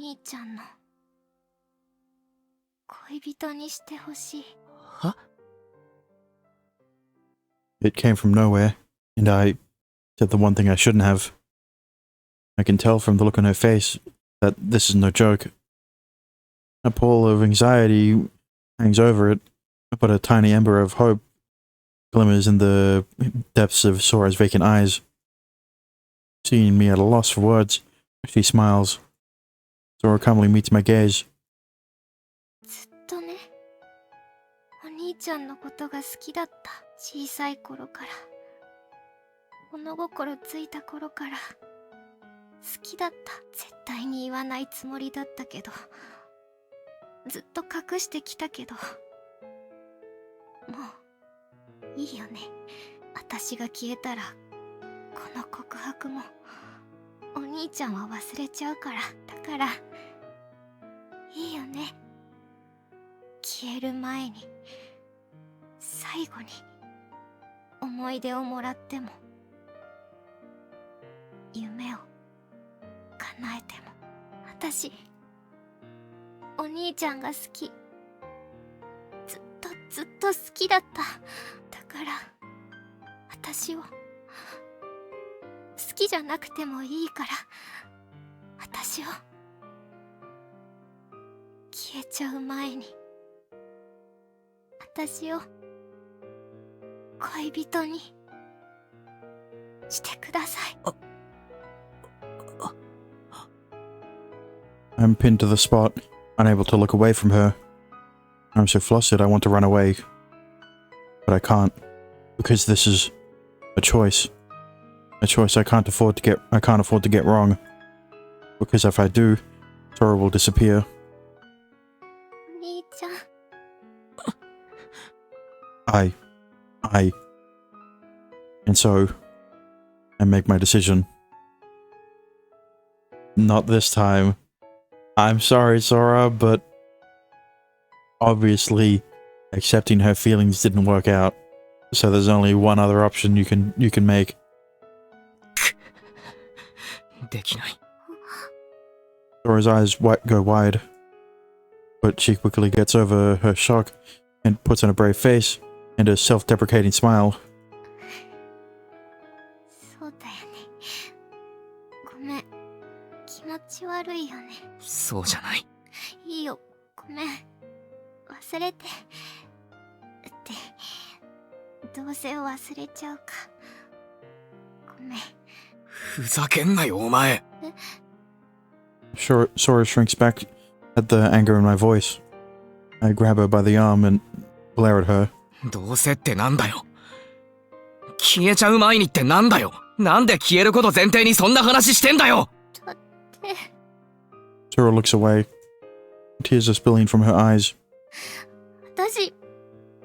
兄ちゃんの恋人にしてほしい。は？ It came from nowhere, and I said the one thing I shouldn't have. I can tell from the look on her face that this is no joke. A pall of anxiety hangs over it, but a tiny ember of hope glimmers in the depths of Sora's vacant eyes. Seeing me at a loss for words, she smiles. Sora calmly meets my gaze. ずっとね、お兄ちゃんのことが好きだった。小さい頃から、物心ついた頃から好きだった。絶対に言わないつもりだったけど、ずっと隠してきたけど、もういいよね。私が消えたらこの告白もお兄ちゃんは忘れちゃうから。だからいいよね。消える前に最後に思い出をもらっても、夢を叶えても。私お兄ちゃんが好き。ずっと好きだった。だから私を好きじゃなくてもいいから、私を消えちゃう前に私を恋人にしてください。I'm pinned to the spot, unable to look away from her. I'm so flustered I want to run away. But I can't, because this is a choice. A choice I can't afford to get wrong. Because if I do, Sora will disappear. お兄ちゃん。And so, I make my decision. Not this time. I'm sorry, Sora, but obviously accepting her feelings didn't work out. So there's only one other option you can make. できない。 Sora's eyes go wide, but she quickly gets over her shock and puts on a brave face and a self-deprecating smile. そうだよね。ごめん。気持ち悪いよね。そうじゃない。いいよ。ごめん。忘れて。って、どうせ忘れちゃうか。ごめん。ふざけんなよ、お前。Sora shrinks back at the anger in my voice. I grab her by the arm and glare at her. どうせってなんだよ。消えちゃう前にってなんだよ。なんで消えること前提にそんな話してんだよ。だって。Sora looks away. Tears are spilling from her eyes. 私、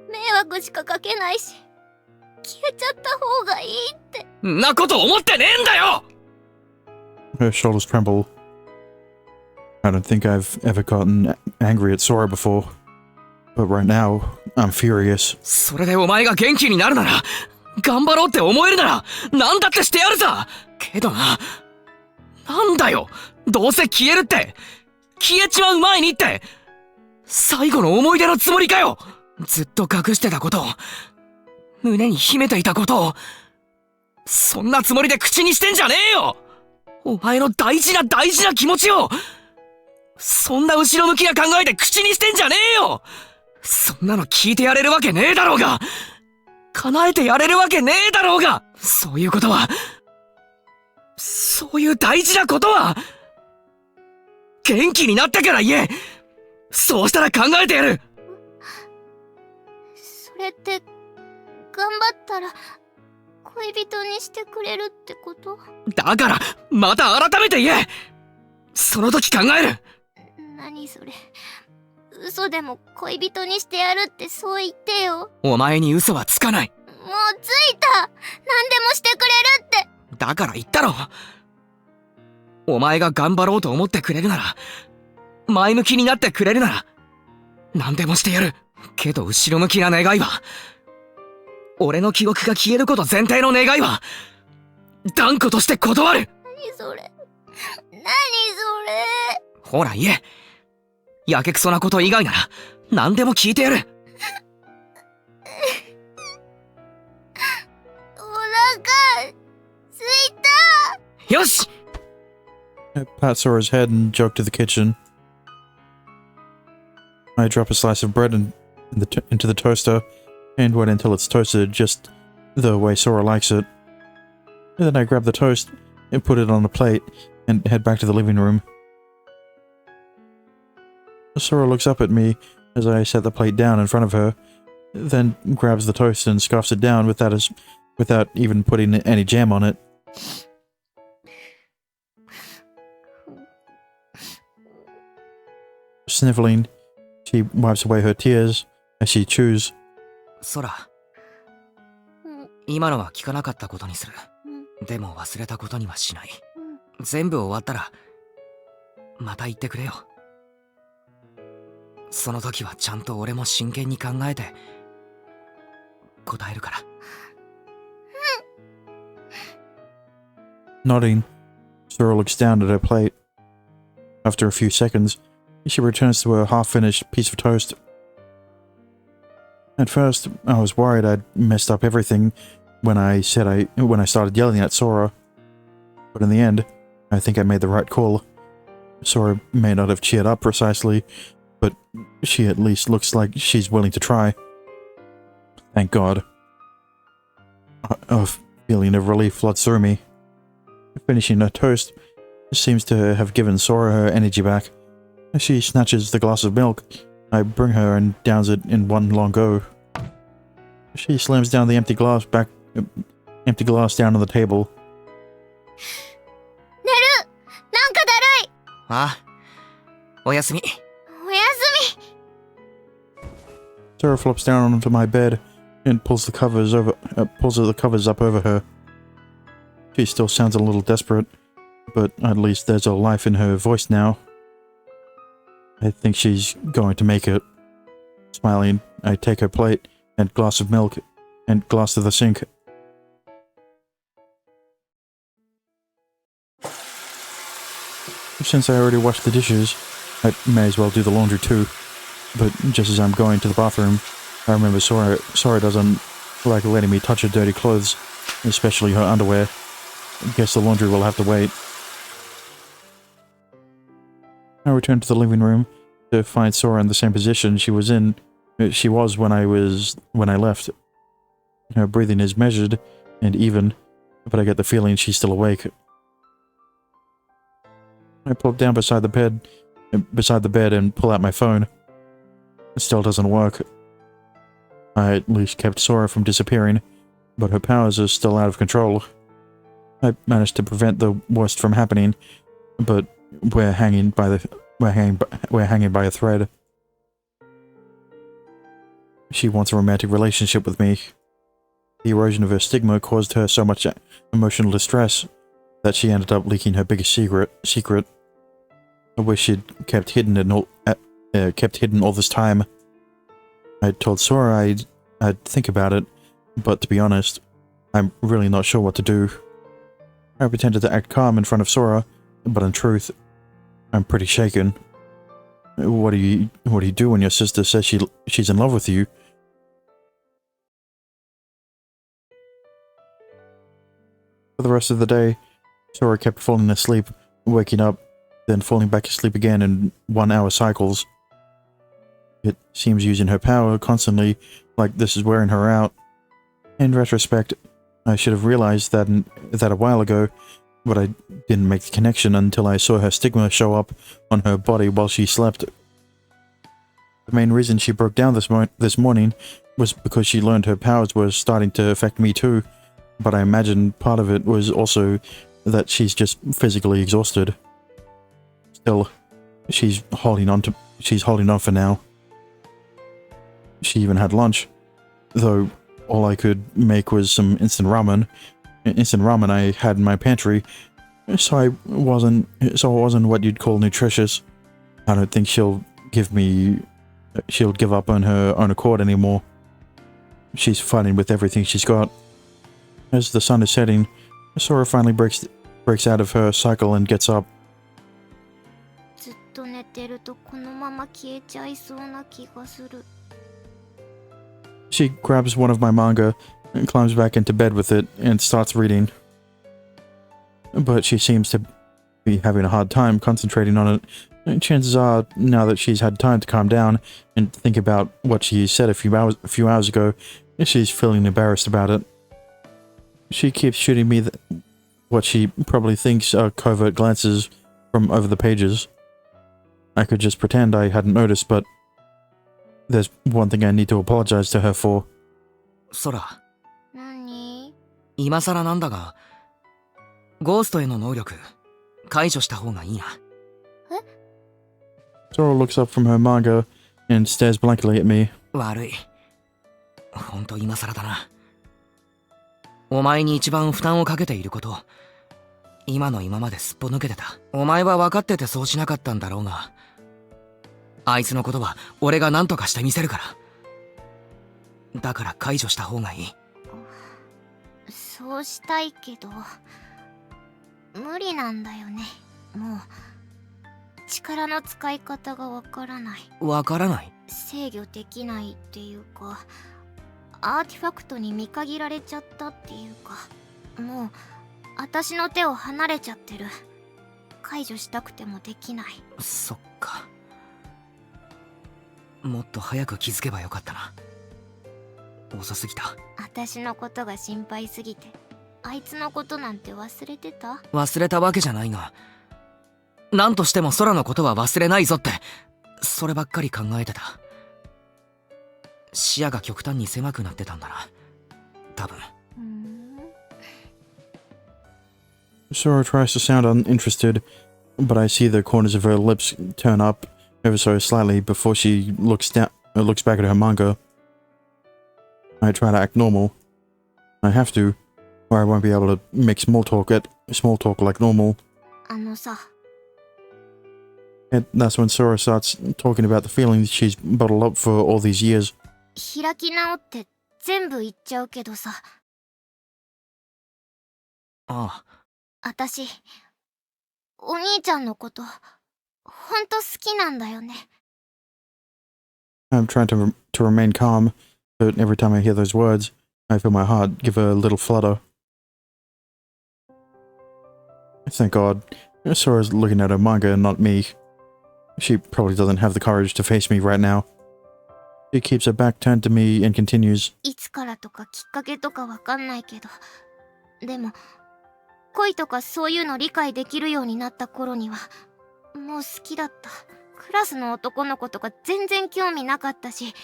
迷惑しかかけないし、消えちゃった方がいいって。んなこと思ってねえんだよ。 Her shoulders tremble. I don't think I've ever gotten angry at Sora before. But right now, I'm furious. それでお前が元気になるなら、頑張ろうって思えるなら、なんだってしてやるさ。けどな、なんだよ。どうせ消えるって、消えちまう前にって、最後の思い出のつもりかよ。ずっと隠してたことを、胸に秘めていたことを、そんなつもりで口にしてんじゃねえよ。お前の大事な気持ちを、そんな後ろ向きな考えで口にしてんじゃねえよ。そんなの聞いてやれるわけねえだろうが、叶えてやれるわけねえだろうが、そういうことは、そういう大事なことは、元気になってから言え。そうしたら考えてやる。それって、頑張ったら、恋人にしてくれるってこと？だから、また改めて言え。その時考える。何それ。嘘でも恋人にしてやるってそう言ってよ。お前に嘘はつかない。もうついた。何でもしてくれるって。だから言ったろ。お前が頑張ろうと思ってくれるなら、前向きになってくれるなら、何でもしてやる。けど後ろ向きな願いは、俺の記憶が消えること前提の願いは、断固として断る。何それ。何それ。ほら言え。やけくそなこと以外なら何でも聞いてやる。お腹すいた。よし。 I pat Sora's head and joke to the kitchen. I drop a slice of bread into the toaster and wait until it's toasted just the way Sora likes it. And then I grab the toast and put it on a plate and head back to the living room. Sora looks up at me as I set the plate down in front of her, then grabs the toast and scoffs it down without even putting any jam on it. Sniffling, she wipes away her tears as she chews. ソラ、うん、今のは聞かなかったことにする。うん、でも忘れたことにはしない。うん、全部終わったらまた言ってくれよ。その時はちゃんと俺も真剣に考えて答えるから。Nodding, Sora looks down at her plate. After a few seconds, she returns to her half-finished piece of toast. At first, I was worried I'd messed up everything when I started yelling at Sora. But in the end, I think I made the right call. Sora may not have cheered up precisely, but she at least looks like she's willing to try. Thank God. A feeling of relief floods through me. Finishing her toast seems to have given Sora her energy back. She snatches the glass of milk. I bring her and downs it in one long go. She slams down the empty glass down on the table. 寝る。なんかだるい。ああ、おやすみ。おやすみ。 Sora flops down onto my bed and pulls the covers up over her. She still sounds a little desperate, but at least there's a life in her voice now. I think she's going to make it. Smiling, I take her plate and glass of milk and glass to the sink. Since I already washed the dishes, I may as well do the laundry too. But just as I'm going to the bathroom, I remember Sora doesn't like letting me touch her dirty clothes, especially her underwear. Guess the laundry will have to wait. I return to the living room to find Sora in the same position she was when I left. Her breathing is measured and even, but I get the feeling she's still awake. I plop down beside the bed and pull out my phone. It still doesn't work. I at least kept Sora from disappearing, but her powers are still out of control. I managed to prevent the worst from happening, but we're hanging by a thread. She wants a romantic relationship with me. The erosion of her stigma caused her so much emotional distress that she ended up leaking her biggest secret. I wish she'd kept hidden all this time. I told Sora I'd think about it, but to be honest, I'm really not sure what to do. I pretended to act calm in front of Sora, but in truth, I'm pretty shaken. What do you do when your sister says she's in love with you? For the rest of the day, Sora kept falling asleep, waking up, then falling back asleep again in 1-hour cycles. It seems using her power constantly, like this is wearing her out. In retrospect, I should have realized that a while ago, but I didn't make the connection until I saw her stigma show up on her body while she slept. The main reason she broke down this morning was because she learned her powers were starting to affect me too, but I imagine part of it was also that she's just physically exhausted. Still, she's holding on for now. She even had lunch, though all I could make was some instant ramen I had in my pantry, so it wasn't what you'd call nutritious. I don't think she'll give up on her own accord anymore. She's fighting with everything she's got. As the sun is setting, Sora finally breaks out of her cycle and gets up. ずっとてるとこのまま消えちゃいそうな気がする。 She grabs one of my manga and climbs back into bed with it and starts reading. But she seems to be having a hard time concentrating on it. And chances are, now that she's had time to calm down and think about what she said a few hours ago, she's feeling embarrassed about it. She keeps shooting me what she probably thinks are covert glances from over the pages. I could just pretend I hadn't noticed, but there's one thing I need to apologize to her for. ソラ、何？今更なんだが、ゴーストへの能力、解除した方がいいな。Sora looks up from her manga and stares blankly at me. 悪い。ほんと今更だな。お前に一番負担をかけていること、今の今まですっぽ抜けてた。お前は分かっててそうしなかったんだろうが、あいつのことは俺が何とかしてみせるから。だから解除した方がいい。そうしたいけど無理なんだよね。もう力の使い方がわからない。わからない？制御できないっていうか、アーティファクトに見限られちゃったっていうか、もう私の手を離れちゃってる。解除したくてもできない。そっか。もっと早く気づけばよかったな。遅すぎた。私のことが心配すぎてあいつのことなんて忘れてた？忘れたわけじゃないが、何としても空のことは忘れないぞって、そればっかり考えてた。視野が極端に狭くなってたんだな、多分。Sora tries to sound uninterested, but I see the corners of her lips turn up ever so slightly before she looks back at her manga. I try to act normal. I have to, or I won't be able to make small talk like normal. あのさ、 And that's when Sora starts talking about the feelings she's bottled up for all these years. 開き直って全部言っちゃうけどさ、ああ、私お兄ちゃんのことほんと好きなんだよね。 I'm trying to remain calm, but every time I hear those words, I feel my heart give a little flutter. Thank God, Sora's looking at her manga and not me. She probably doesn't have the courage to face me right now. She keeps her back turned to me and continues. いつからとかきっかけとかわかんないけど、でも恋とかそういうの理解できるようになった頃にはもう好きだった。クラスの男の子とか全然興味なかったし、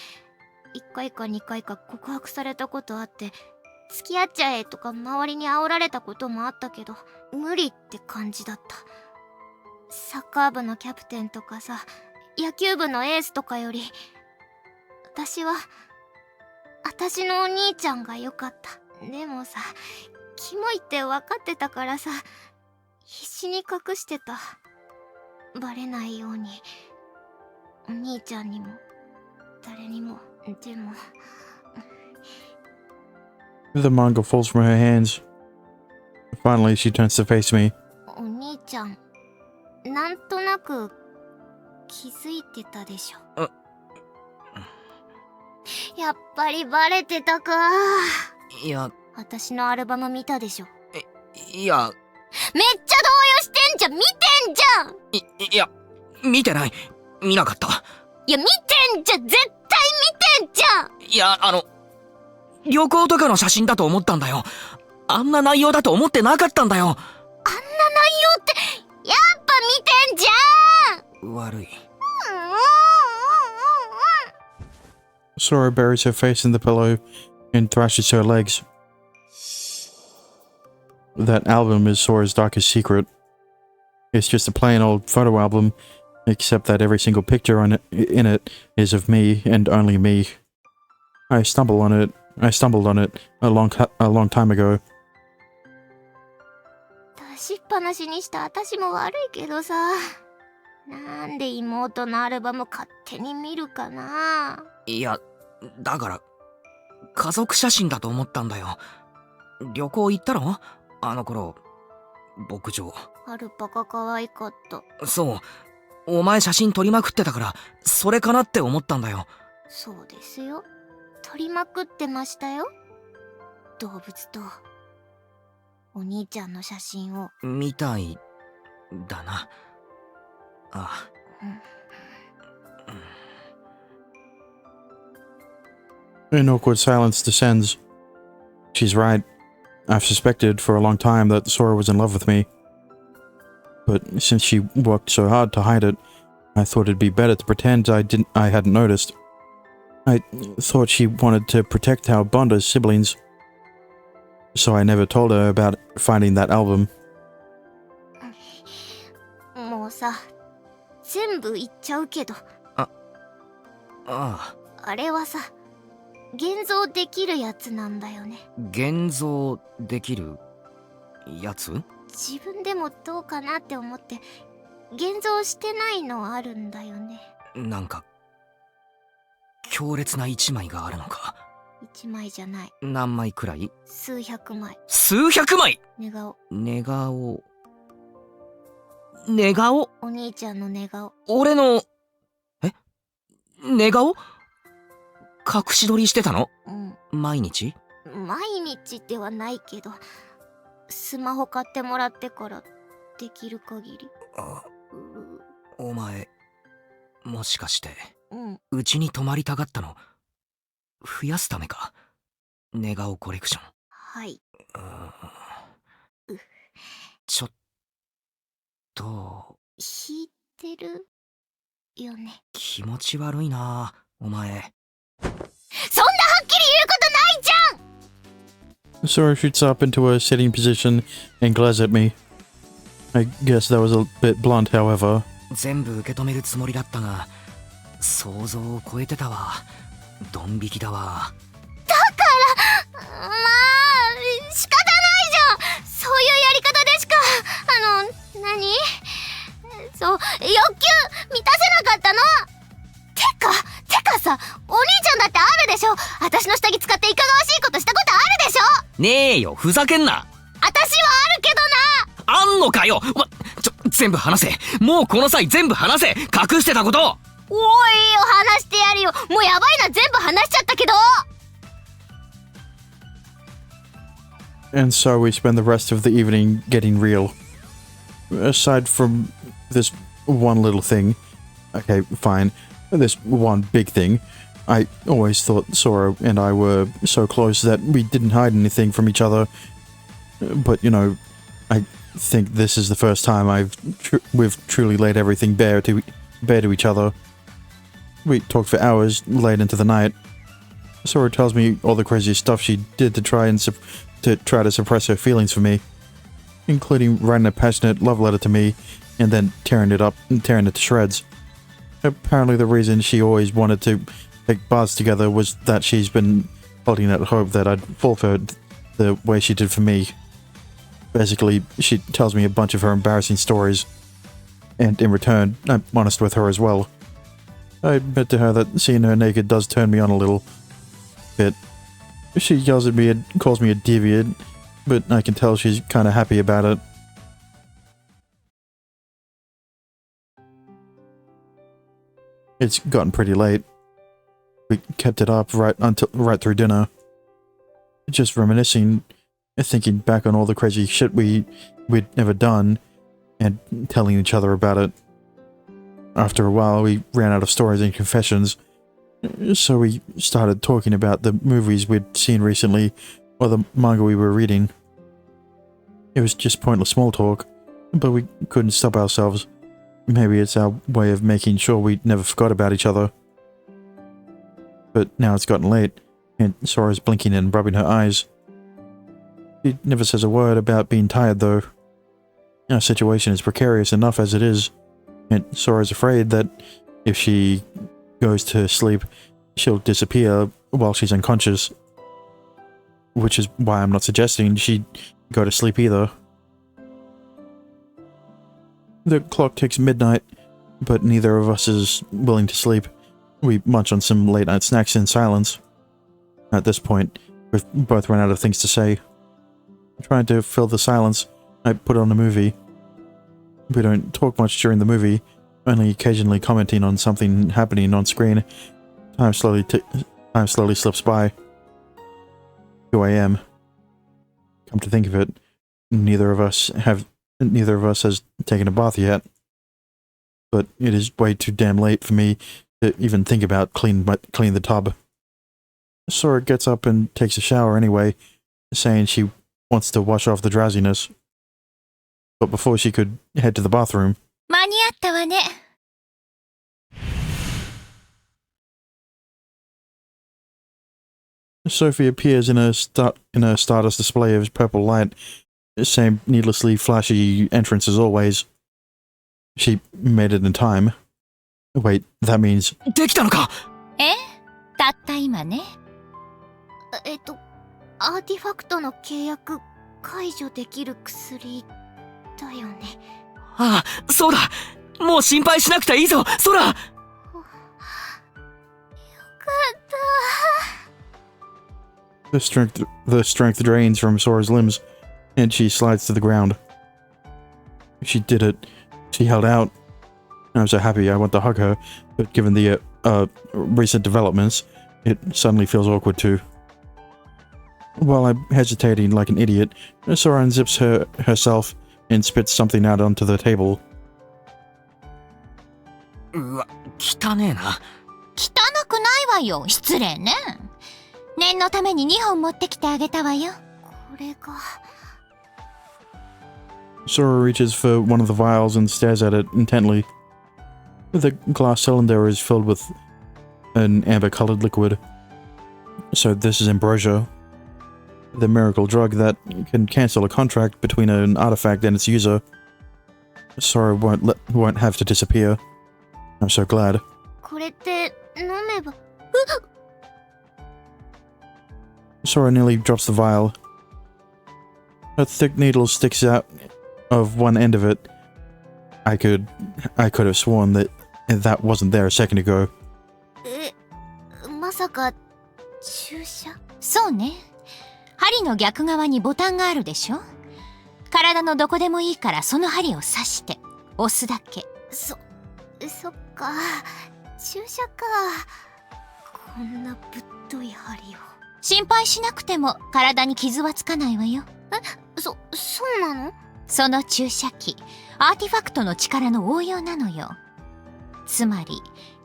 1回か2回か告白されたことあって、付き合っちゃえとか周りに煽られたこともあったけど、無理って感じだった。サッカー部のキャプテンとかさ、野球部のエースとかより私は私のお兄ちゃんが良かった。でもさ、キモいって分かってたからさ、必死に隠してた。バレないように。お兄ちゃんにも誰にも。でも The manga falls from her hands. Finally, she turns to face me. お兄ちゃんなんとなく気づいてたでしょ。やっぱりバレてたか。いや、私のアルバム見たでしょ。いや、めっちゃ動揺してんじゃん。見てんじゃん。いや、見てない。見なかった。いや見てんじゃん、絶対見てんじゃん。いや、旅行とかの写真だと思ったんだよ。あんな内容だと思ってなかったんだよ。あんな内容ってやっぱ見てんじゃん。悪い。Sora buries her face in the pillow and thrashes her legs. That album is Sora's darkest secret. It's just a plain old photo album, except that every single picture in it is of me and only me. I stumbled on it a long time ago. 出しっぱなしにした私も悪いけどさ、なんで妹のアルバム勝手に見るかな。いや、だから家族写真だと思ったんだよ。旅行行ったろ？あの頃牧場。アルパカ可愛かった。そう、お前写真撮りまくってたから、それかなって思ったんだよ。そうですよ。撮りまくってましたよ。動物とお兄ちゃんの写真を。みたいだな。ああ。An awkward silence descends. She's right. I've suspected for a long time that Sora was in love with me. But since she worked so hard to hide it, I thought it'd be better to pretend I hadn't noticed. I thought she wanted to protect our bond as siblings. So I never told her about finding that album. もうさ、全部言っちゃうけど。ああ。あれはさ、現像できるやつなんだよね。現像できるやつ？自分でもどうかなって思って現像してないのあるんだよね。なんか強烈な一枚があるのか。一枚じゃない。何枚くらい？数百枚。数百枚？寝顔。寝顔。寝顔？お兄ちゃんの寝顔。俺の寝顔？隠し撮りしてたの？毎日？毎日ではないけど、スマホ買ってもらってからできる限り。お前もしかしてうん。うちに泊まりたがったの増やすためか？寝顔コレクション。はい。ちょっと引いてるよね。気持ち悪いなお前。そんなはっきり言うことないじゃん。Sora shoots up into a sitting position and glares at me. I guess that was a bit blunt, however. 全部受け止めるつもりだったが、想像を超えてたわ。ドン引きだわ。だからまあ仕方ないじゃん。そういうやり方でしか何そう欲求満たせなかったの。てかさ、お兄ちゃんだってあるでしょ。私の下着使っていかがわしいことしたことあるでしょ。ねえよ、ふざけんな。私はあるけどな。あんのかよ。全部話せ。もうこの際全部話せ。隠してたこと。おいよ、話してやるよ。もうやばいな、全部話しちゃったけど。 And so we spend the rest of the evening getting real. Aside from this one little thing, okay, fine, this one big thing, I always thought Sora and I were so close that we didn't hide anything from each other. But, you know, I think this is the first time we've truly laid everything bare to each other. We talked for hours, late into the night. Sora tells me all the crazy stuff she did to try to suppress her feelings for me, including writing a passionate love letter to me and then tearing it to shreds. Apparently the reason she always wanted to take baths together was that she's been holding out hope that I'd fall for her the way she did for me. Basically, she tells me a bunch of her embarrassing stories, and in return, I'm honest with her as well. I admit to her that seeing her naked does turn me on a little bit. She yells at me and calls me a deviant, but I can tell she's kinda happy about it. It's gotten pretty late. We kept it up right through dinner. Just reminiscing, thinking back on all the crazy shit we'd never done, and telling each other about it. After a while, we ran out of stories and confessions, so we started talking about the movies we'd seen recently, or the manga we were reading. It was just pointless small talk, but we couldn't stop ourselves. Maybe it's our way of making sure we never forgot about each other. But now it's gotten late, and Sora's blinking and rubbing her eyes. She never says a word about being tired, though. Our situation is precarious enough as it is, and Sora's afraid that if she goes to sleep, she'll disappear while she's unconscious. Which is why I'm not suggesting she go to sleep either. The clock ticks midnight, but neither of us is willing to sleep. We munch on some late-night snacks in silence. At this point, we've both run out of things to say. Trying to fill the silence, I put on a movie. We don't talk much during the movie, only occasionally commenting on something happening on screen. Time slowly slips by. 2 a.m. Come to think of it, neither of us has taken a bath yet. But it is way too damn late for me to even think about clean the tub. Sora gets up and takes a shower anyway, saying she wants to wash off the drowsiness. But before she could head to the bathroom, 間に合ったわね。 Sophie appears in a Stardust display of purple light. Same needlessly flashy entrance as always. She made it in time. Wait, that means... できたのか。たった今ね。アーティファクトの契約解除できる薬だよね。ああ、そうだ。もう心配しなくていいぞ、ソラ。よかった。 The strength drains from Sora's limbs, and she slides to the ground. She did it. She held out. I'm so happy I want to hug her, but given the recent developments, it suddenly feels awkward too. While I'm hesitating like an idiot, Sora unzips herself and spits something out onto the table. うわ、汚ねえな。汚くないわよ。失礼ね。念のために2本持ってきてあげたわよ。これが。 Sora reaches for one of the vials and stares at it intently. The glass cylinder is filled with an amber-colored liquid. So this is ambrosia, the miracle drug that can cancel a contract between an artifact and its user. Sora won't have to disappear. I'm so glad. これって飲めば。 Sora nearly drops the vial. A thick needle sticks out of one end of it. I could have sworn that wasn't there a second ago. まさか注射？そうね。針の逆側にボタンがあるでしょ。体のどこでもいいからその針を刺して押すだけ。そっか。注射か。こんなぶっとい針を。心配しなくても体に傷はつかないわよ。そうなの？その注射器、アーティファクトの力の応用なのよ。つまり、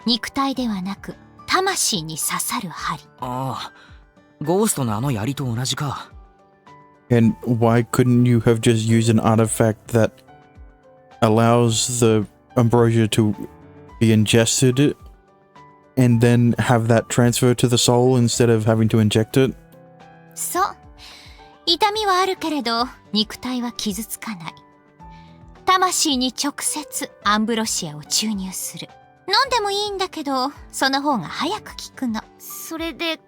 肉体ではなく、魂に刺さる針。ああ、ゴーストのあの槍と同じか。And why couldn't you have just used an artifact that allows the ambrosia to be ingested and then have that transfer to the soul instead of having to inject it? そう。痛みはあるけれど、肉体は傷つかない。魂に直接アンブロシアを注入する。飲んでもいいんだけど、その方が早く効くの。それで、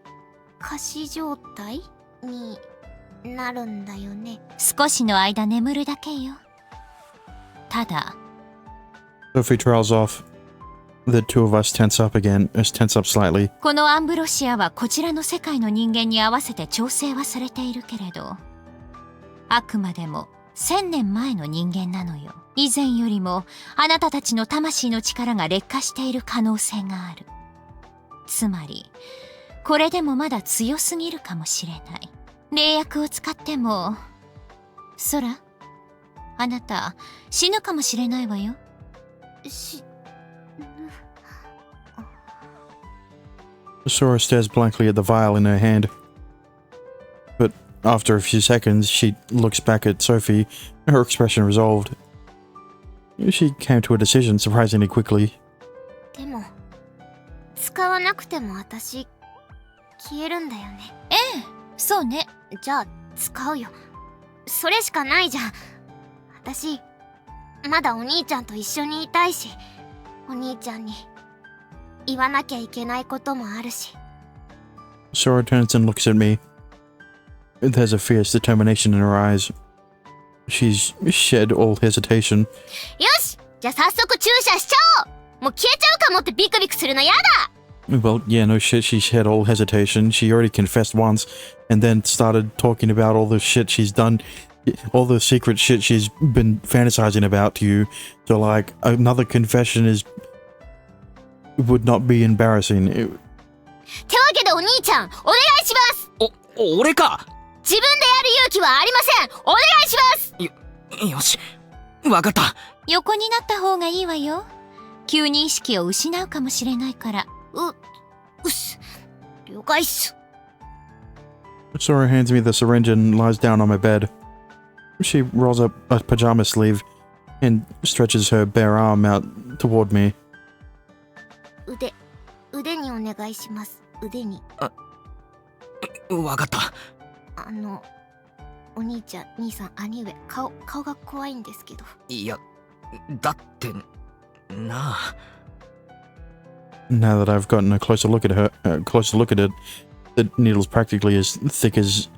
仮死状態になるんだよね。少しの間眠るだけよ。ただ、 Sophie trails off. The two of us tense up slightly. このアンブロシアはこちらの世界の人間に合わせて調整はされているけれど、あくまでも1000年前の人間なのよ。以前よりもあなたたちの魂の力が劣化している可能性がある。つまり、これでもまだ強すぎるかもしれない。霊薬を使っても、ソラ、あなた死ぬかもしれないわよ。Sora stares blankly at the vial in her hand. But after a few seconds, she looks back at Sophie, her expression resolved. She came to a decision surprisingly quickly. でも、使わなくても私、消えるんだよね。ええ、そうね。じゃあ、使うよ。それしかないじゃん。私、まだお兄ちゃんと一緒にいたいし、お兄ちゃんに言わなきゃいけないこともあるし。Sora turns and looks at me. There's a fierce determination in her eyes. She's shed all hesitation. よし！じゃあ早速注射しちゃおう！もう消えちゃうかもってビクビクするのやだ！ Well, yeah, no shit, she shed all hesitation. She already confessed once, and then started talking about all the shit she's done all the secret shit she's been fantasizing about to you. So like another confession would not be embarrassing. てわけでお兄ちゃん、お願いします。俺か。自分でやる勇気はありません。お願いします。よし、わかった。横になった方がいいわよ。急に意識を失うかもしれないから。うっす。了解っす。Sora hands me the syringe and lies down on my bed. She rolls up a pajama sleeve and stretches her bare arm out toward me. 腕にお願いします。腕に。わかった。お兄ちゃん、兄さん、兄上、顔が怖いんですけど。いや、だって、なあ。Now that I've gotten a closer look at it, the needle's practically as thick as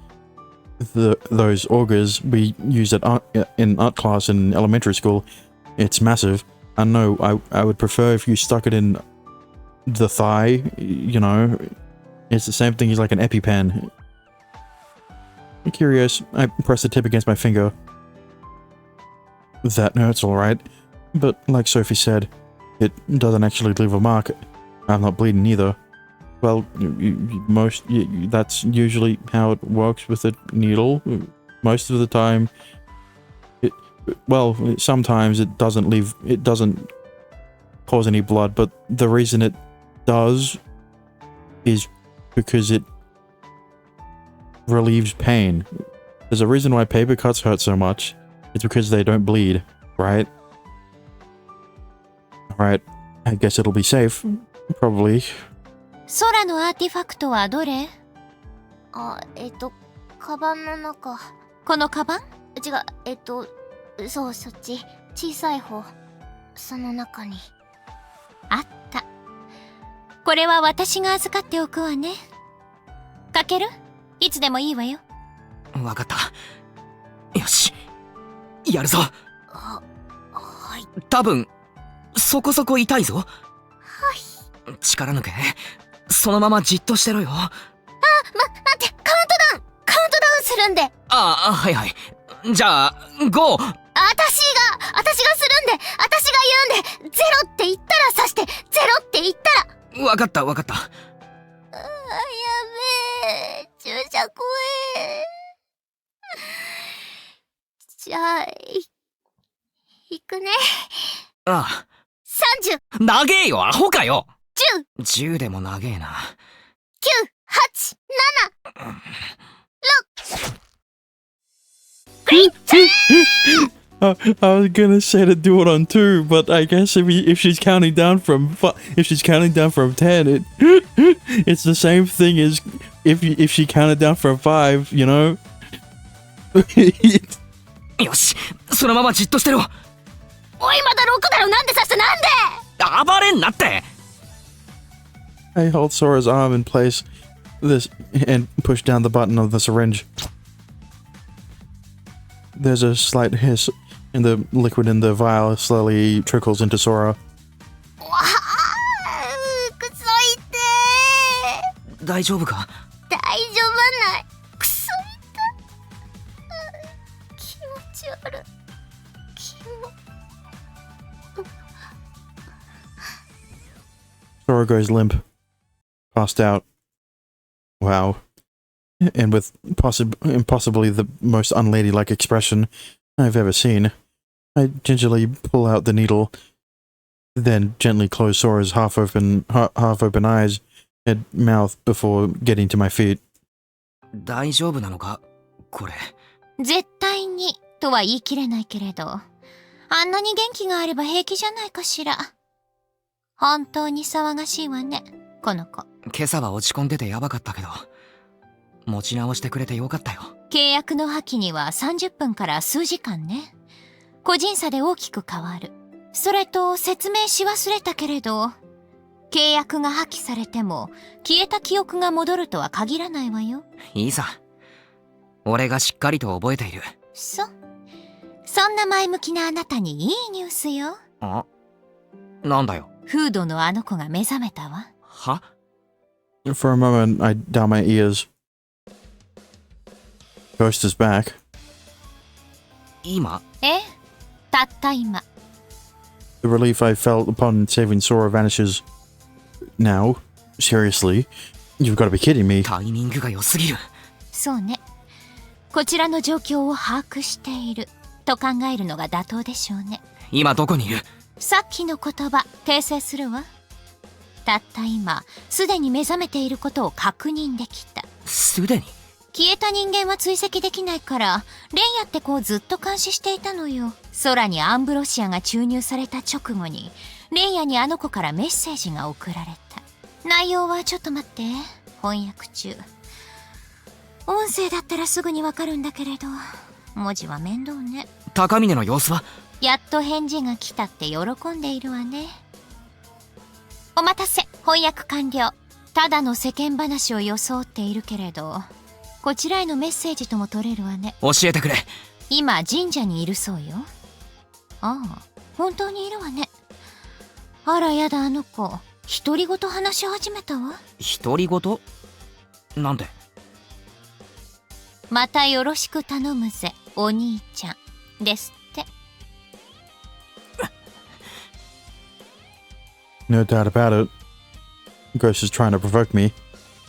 those augers we used in art class in elementary school. It's massive. I know. I would prefer if you stuck it in the thigh. You know, it's the same thing as like an EpiPen. I'm curious. I press the tip against my finger. That hurts, all right. But like Sophie said, it doesn't actually leave a mark. I'm not bleeding either. Well, that's usually how it works with a needle. Most of the time, sometimes it doesn't cause any blood, but the reason it does is because it relieves pain. There's a reason why paper cuts hurt so much. It's because they don't bleed, right? Alright, I guess it'll be safe. Probably. 空のアーティファクトはどれ？カバンの中。このカバン？違う、そう、そっち。小さい方。その中に。あった。これは私が預かっておくわね。かける？いつでもいいわよ。わかった。よし。やるぞ。はい。多分、そこそこ痛いぞ。はい。力抜け。そのままじっとしてろよ。待って、カウントダウンするんで。はいはい。じゃあ、5。私がするんで、私が言うんで、ゼロって言ったら刺して、ゼロって言ったら。わかった。やべえ、注射怖え。じゃあ、行くね。ああ。30。長えよ、アホかよ。10。10でも長えな。9、8、7、I was gonna say to do it on 2, but I guess if she's counting down from 10, it's the same thing as if she counted down from 5, you know. よし、そのままじっとしてろ。おい、まだ6だよ。なんで刺した？なんで？暴れんなって。I hold Sora's arm in place and push down the button of the syringe. There's a slight hiss, and the liquid in the vial slowly trickles into Sora. わあ、くそいて。大丈夫か？大丈夫ない。くそいて。気持ち悪い。Sora goes limp. Passed out. Wow. And with possibly the most unladylike expression I've ever seen, I gingerly pull out the needle, then gently close Sora's half-open eyes and mouth before getting to my feet. 大丈夫なのか？これ。絶対にとは言い切れないけれど、あんなに元気があれば平気じゃないかしら。本当に騒がしいわね、この子。今朝は落ち込んでてやばかったけど、持ち直してくれてよかったよ。契約の破棄には30分から数時間ね。個人差で大きく変わる。それと説明し忘れたけれど、契約が破棄されても消えた記憶が戻るとは限らないわよ。いいさ。俺がしっかりと覚えている。そんな前向きなあなたにいいニュースよ。あ？なんだよ。フードのあの子が目覚めたわ。は？ For a moment, I down my ears. Ghost is back. 今ええ、たった今。 The relief I felt upon saving Sora vanishes now. Seriously? You've got to be kidding me. タイミングが良すぎる。そうね。こちらの状況を把握していると考えるのが妥当でしょうね。今どこにいる？さっきの言葉訂正するわ。たった今すでに目覚めていることを確認できた。すでに？消えた人間は追跡できないからレイヤって子をずっと監視していたのよ。空にアンブロシアが注入された直後にレイヤにあの子からメッセージが送られた。内容はちょっと待って、翻訳中。音声だったらすぐにわかるんだけれど文字は面倒ね。高峰の様子は？やっと返事が来たって喜んでいるわね。お待たせ、翻訳完了。ただの世間話を装っているけれどこちらへのメッセージとも取れるわね。教えてくれ。今神社にいるそうよ。ああ、本当にいるわね。あらやだ、あの子独り言話し始めたわ。独り言？なんで？またよろしく頼むぜお兄ちゃんですって。 No doubt about it. Ghost is trying to provoke me.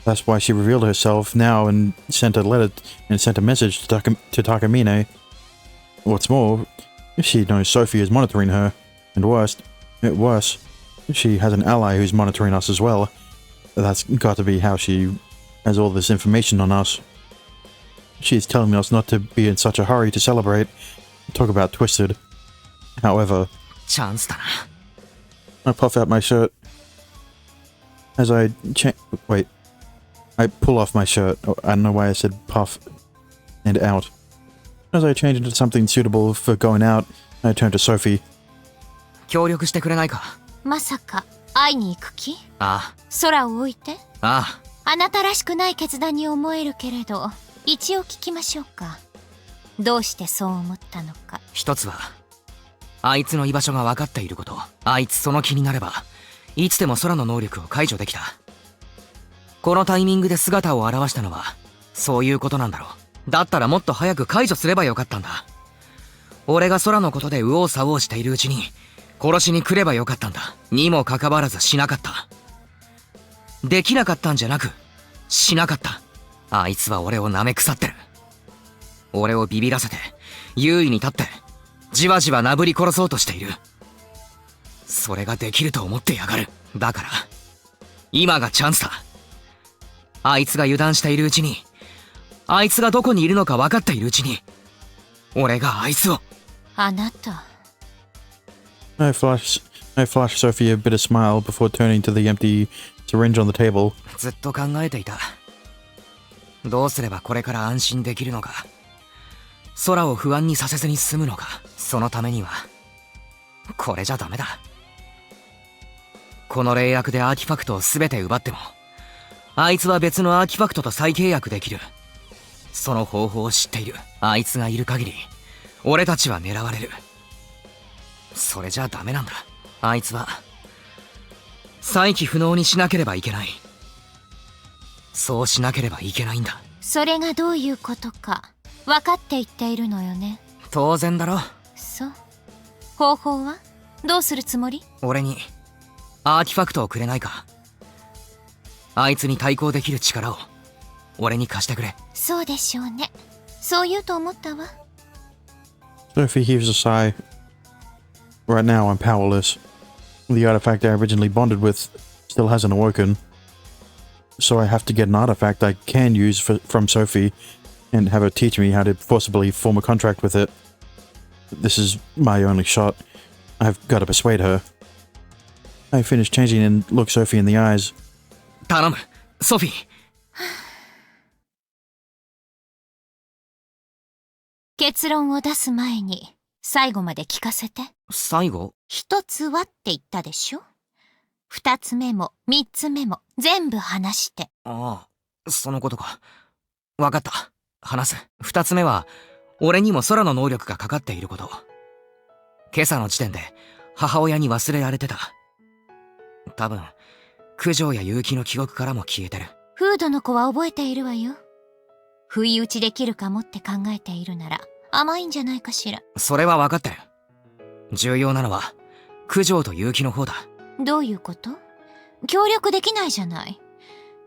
That's why she revealed herself now and sent a message to Takamine. What's more, she knows Sophie is monitoring her, and worse, she has an ally who's monitoring us as well. That's got to be how she has all this information on us. She's telling us not to be in such a hurry to celebrate. Talk about twisted. However, チャンスだな。I puff out my shirt. As I I pull off my shirt. Oh, I don't know why I said puff and out. As I change into something suitable for going out, I turn to Sophie. 協力してくれないか？まさか会いに行く気？あ空を置いて？あ、あなたらしくない決断に思えるけれど一応聞きましょうか。どうしてそう思ったのか。一つはあいつの居場所が分かっていること。あいつその気になればいつでも空の能力を解除できた。このタイミングで姿を現したのはそういうことなんだろう。だったらもっと早く解除すればよかったんだ。俺が空のことで右往左往しているうちに殺しに来ればよかったんだ。にもかかわらずしなかった。できなかったんじゃなくしなかった。あいつは俺を舐め腐ってる。俺をビビらせて優位に立ってじわじわなぶり殺そうとしている。それができると思ってやがる。だから今がチャンスだ。あいつが油断しているうちに、あいつがどこにいるのか分かっているうちに、俺があいつを。あなた。I flash Sophie a bitter smile before turning to the empty syringe on the table. ずっと考えていた。どうすればこれから安心できるのか。空を不安にさせずに済むのか。そのためにはこれじゃダメだ。この霊薬でアーティファクトを全て奪ってもあいつは別のアーティファクトと再契約できる。その方法を知っている。あいつがいる限り俺たちは狙われる。それじゃダメなんだ。あいつは再起不能にしなければいけない。そうしなければいけないんだ。それがどういうことか分かって言っているのよね。当然だろ。そう。方法はどうするつもり？俺にアーティファクトをくれないか。あいつに対抗できる力を俺に貸してくれ。そうでしょうね。そう言うと思ったわ。 Sophie heaves a sigh. Right now, I'm powerless. The artifact I originally bonded with still hasn't awoken. So I have to get an artifact I can use from Sophie and have her teach me how to forcibly form a contract with it. This is my only shot. I've got to persuade her. I finish changing and look Sophie in the eyes. 頼む、ソフィー。結論を出す前に最後まで聞かせて。最後？一つはって言ったでしょ。二つ目も三つ目も全部話して。ああ、そのことか。わかった。話す。二つ目は俺にも空の能力がかかっていること。今朝の時点で母親に忘れられてた。多分九条や結城の記憶からも消えてる。フードの子は覚えているわよ。不意打ちできるかもって考えているなら甘いんじゃないかしら。それは分かってる。重要なのは九条と結城の方だ。どういうこと？協力できないじゃない。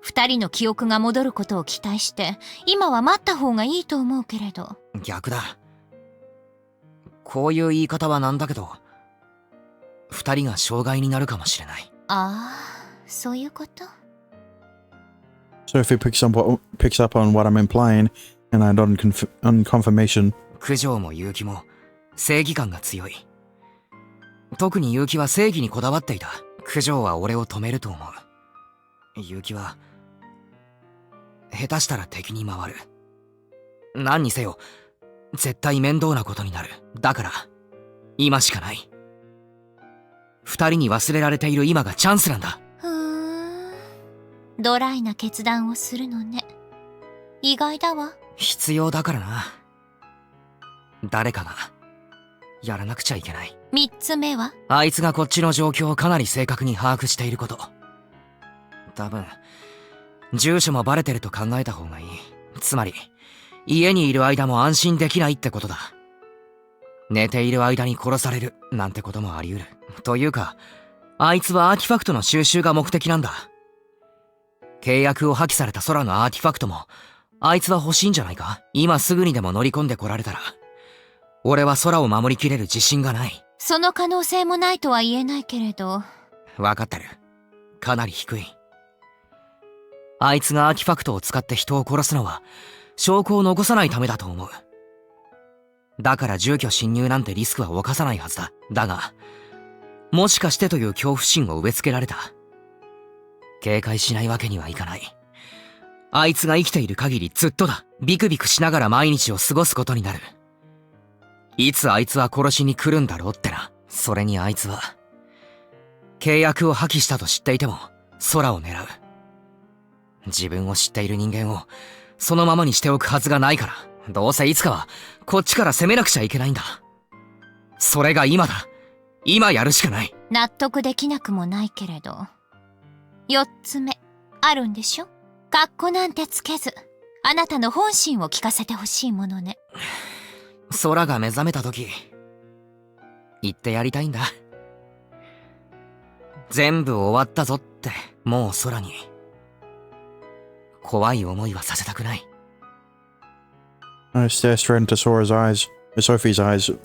二人の記憶が戻ることを期待して今は待った方がいいと思うけれど。逆だ。こういう言い方はなんだけど、二人が障害になるかもしれない。ああ、そういうこと。 Sophie picks up on what I'm implying, and on confirmation. 九条も結城も正義感が強い。特に結城は正義にこだわっていた。九条は俺を止めると思う。結城は下手したら敵に回る。何にせよ絶対面倒なことになる。だから今しかない。二人に忘れられている今がチャンスなんだ。ふーん、ドライな決断をするのね。意外だわ。必要だからな。誰かがやらなくちゃいけない。三つ目は？あいつがこっちの状況をかなり正確に把握していること。多分住所もバレてると考えた方がいい。つまり家にいる間も安心できないってことだ。寝ている間に殺されるなんてこともあり得る。というかあいつはアーティファクトの収集が目的なんだ。契約を破棄された空のアーティファクトもあいつは欲しいんじゃないか。今すぐにでも乗り込んでこられたら俺は空を守りきれる自信がない。その可能性もないとは言えないけれど。分かってる。かなり低い。あいつがアーティファクトを使って人を殺すのは証拠を残さないためだと思う。だから住居侵入なんてリスクは冒さないはずだ。だがもしかしてという恐怖心を植え付けられた。警戒しないわけにはいかない。あいつが生きている限りずっとだ。ビクビクしながら毎日を過ごすことになる。いつあいつは殺しに来るんだろうってな。それにあいつは契約を破棄したと知っていても空を狙う。自分を知っている人間をそのままにしておくはずがないから。どうせいつかはこっちから攻めなくちゃいけないんだ。それが今だ。今やるしかない。納得できなくもないけれど。四つ目あるんでしょ？カッコなんてつけずあなたの本心を聞かせてほしいものね。空が目覚めた時言ってやりたいんだ。全部終わったぞって。もう空に怖い思いはさせたくない。I stare straight into Sophie's eyes.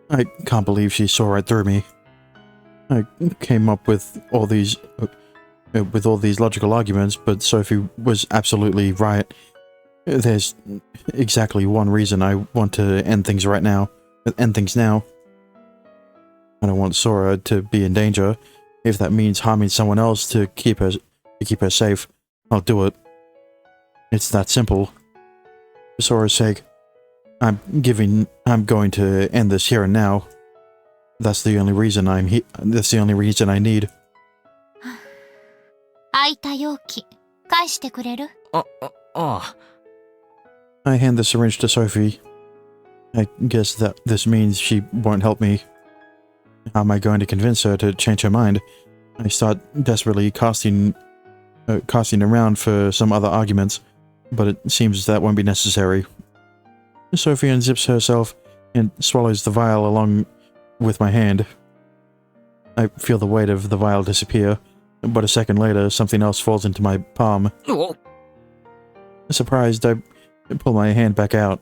I can't believe she saw right through me. I came up with all these logical arguments, but Sophie was absolutely right. There's exactly one reason I want to end things now. I don't want Sora to be in danger. If that means harming someone else to keep her safe, I'll do it. It's that simple. For Sora's sake, I'm going to end this here and now. That's the only reason I'm here. That's the only reason I need. 空いた容器返してくれる？ああ。I hand the syringe to Sophie. I guess that this means she won't help me. How am I going to convince her to change her mind? I start desperately casting around for some other arguments, but it seems that won't be necessary. Sophie unzips herself and swallows the vial along with my hand. I feel the weight of the vial disappear, but a second later, something else falls into my palm. Surprised, I pull my hand back out.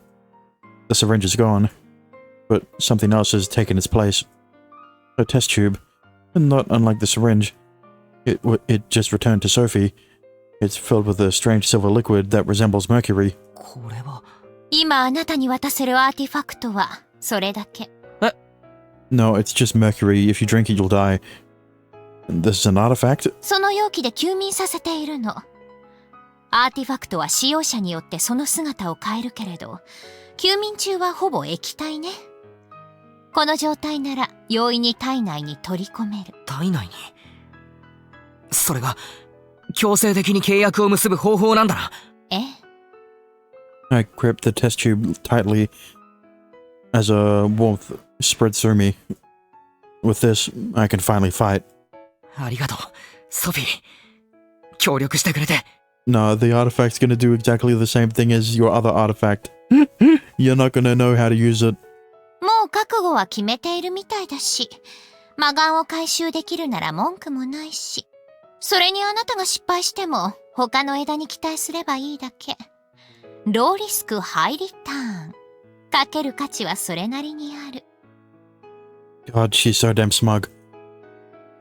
The syringe is gone, but something else has taken its place. A test tube, and not unlike the syringe. It just returned to Sophie. It's filled with a strange silver liquid that resembles mercury. これは今あなたに渡せるアーティファクトはそれだけ。No, it's just mercury. If you drink it, you'll die. This is an artifact? その容器で休眠させているの。アーティファクトは使用者によってその姿を変えるけれど、休眠中はほぼ液体ね。この状態なら容易に体内に取り込める。体内に。それが強制的に契約を結ぶ方法なんだな。ええ。I grip the test tube tightly as a warmth spreads through me. With this, I can finally fight. ありがとう、ソフィー。協力してくれて。No, the artifact's gonna do exactly the same thing as your other artifact. You're not gonna know how to use it. もう覚悟は決めているみたいだし、魔眼を回収できるなら文句もないし、それにあなたが失敗しても他の枝に期待すればいいだけ。ローリスクハイリターン。かける価値はそれなりにある。God, she's so damn smug.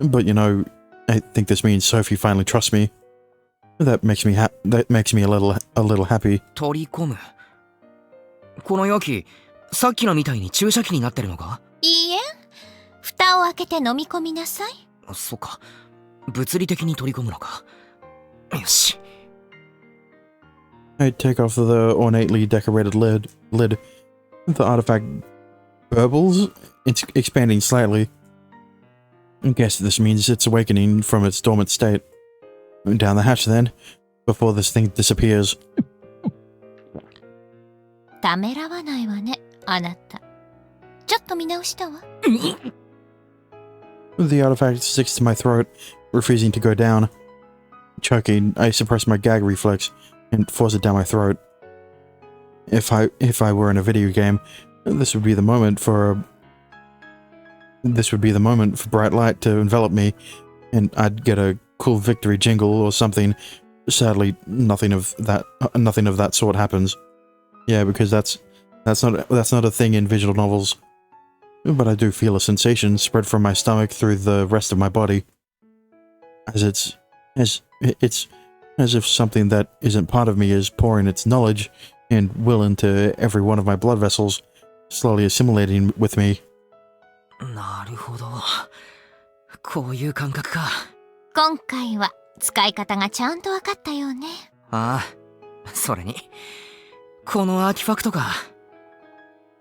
But you know, I think this means Sophie finally trusts me. That makes me a little happy. 取り込む。この容器、さっきのみたいに注射器になってるのか？いいえ、蓋を開けて飲み込みなさい。そっか。物理的に取り込むのか。よし。I take off the ornately decorated lid. The artifact burbles, it's expanding slightly. I guess this means it's awakening from its dormant state. Down the hatch then, before this thing disappears. ためらわないわね、あなた。ちょっと見直したわ。The artifact sticks to my throat, refusing to go down. Choking, I suppress my gag reflex and force it down my throat. If I were in a video game, this would be the moment for bright light to envelop me, and I'd get a cool victory jingle or something. Sadly, nothing of that sort happens. Yeah, because that's not a thing in visual novels. But I do feel a sensation spread from my stomach through the rest of my body, it's as if something that isn't part of me is pouring its knowledge and will into every one of my blood vessels, slowly assimilating with me. なるほど。こういう感覚か。今回は使い方がちゃんと分かったようね。ああ、それに、このアーティファクトか。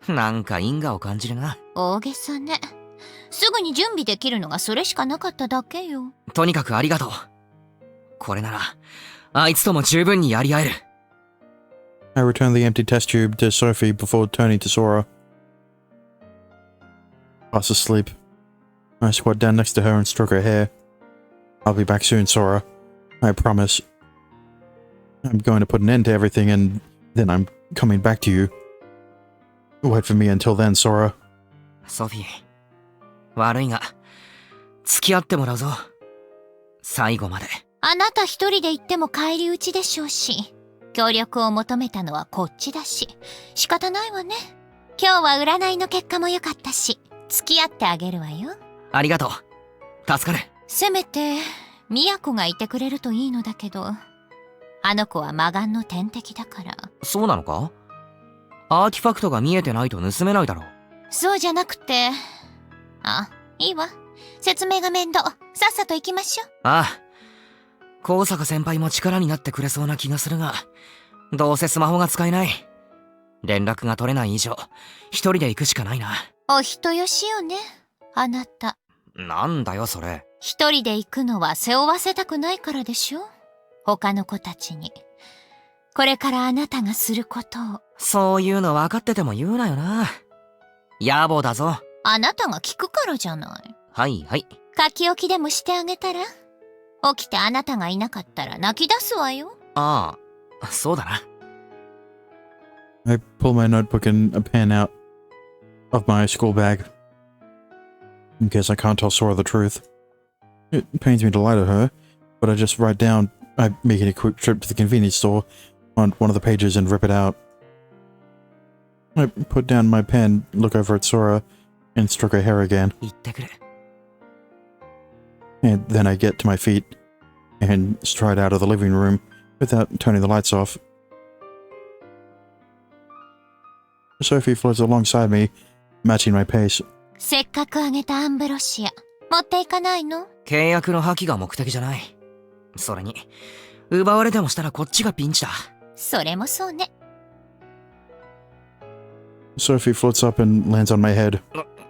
なんか因果を感じるな。大げさね。すぐに準備できるのがそれしかなかっただけよ。とにかくありがとう。これなら、あいつとも十分にやり合える。I return the empty test tube to Sophie before turning to Sora. Fast asleep. I squat down next to her and stroke her hair. I'll be back soon, Sora. I promise. I'm going to put an end to everything and then I'm coming back to you. Wait for me until then, Sora. ソフィー、悪いが、付き合ってもらうぞ。最後まで。あなた一人で行っても返り討ちでしょうし、協力を求めたのはこっちだし、仕方ないわね。今日は占いの結果も良かったし、付き合ってあげるわよ。ありがとう。助かる。せめて、宮子がいてくれるといいのだけど、あの子は魔眼の天敵だから。そうなのか？アーティファクトが見えてないと盗めないだろう。そうじゃなくて、あ、いいわ。説明が面倒。さっさと行きましょう。ああ。高坂先輩も力になってくれそうな気がするが、どうせスマホが使えない。連絡が取れない以上、一人で行くしかないな。お人よしよね、あなた。なんだよそれ。一人で行くのは背負わせたくないからでしょ？他の子たちに。これからあなたがすることを。そういうの分かってても言うなよな。野暮だぞ。あなたが聞くからじゃない。はいはい。書き置きでもしてあげたら？起きてあなたがいなかったら泣き出すわよ。ああ、そうだな。I pull my notebook and a pen out of my school bag. In case I can't tell Sora the truth. It pains me to lie to her, but I just write down, I make a quick trip to the convenience store, on one of the pages and rip it out. I put down my pen, look over at Sora, and stroke her hair again. 言ってくれ。And then I get to my feet and stride out of the living room without turning the lights off. Sophie floats alongside me, matching my pace. せっかくあげたアンブロシア、持っていかないの？契約の破棄が目的じゃない。それに、奪われてもしたらこっちがピンチだ。それもそうね。Sophie floats up and lands on my head.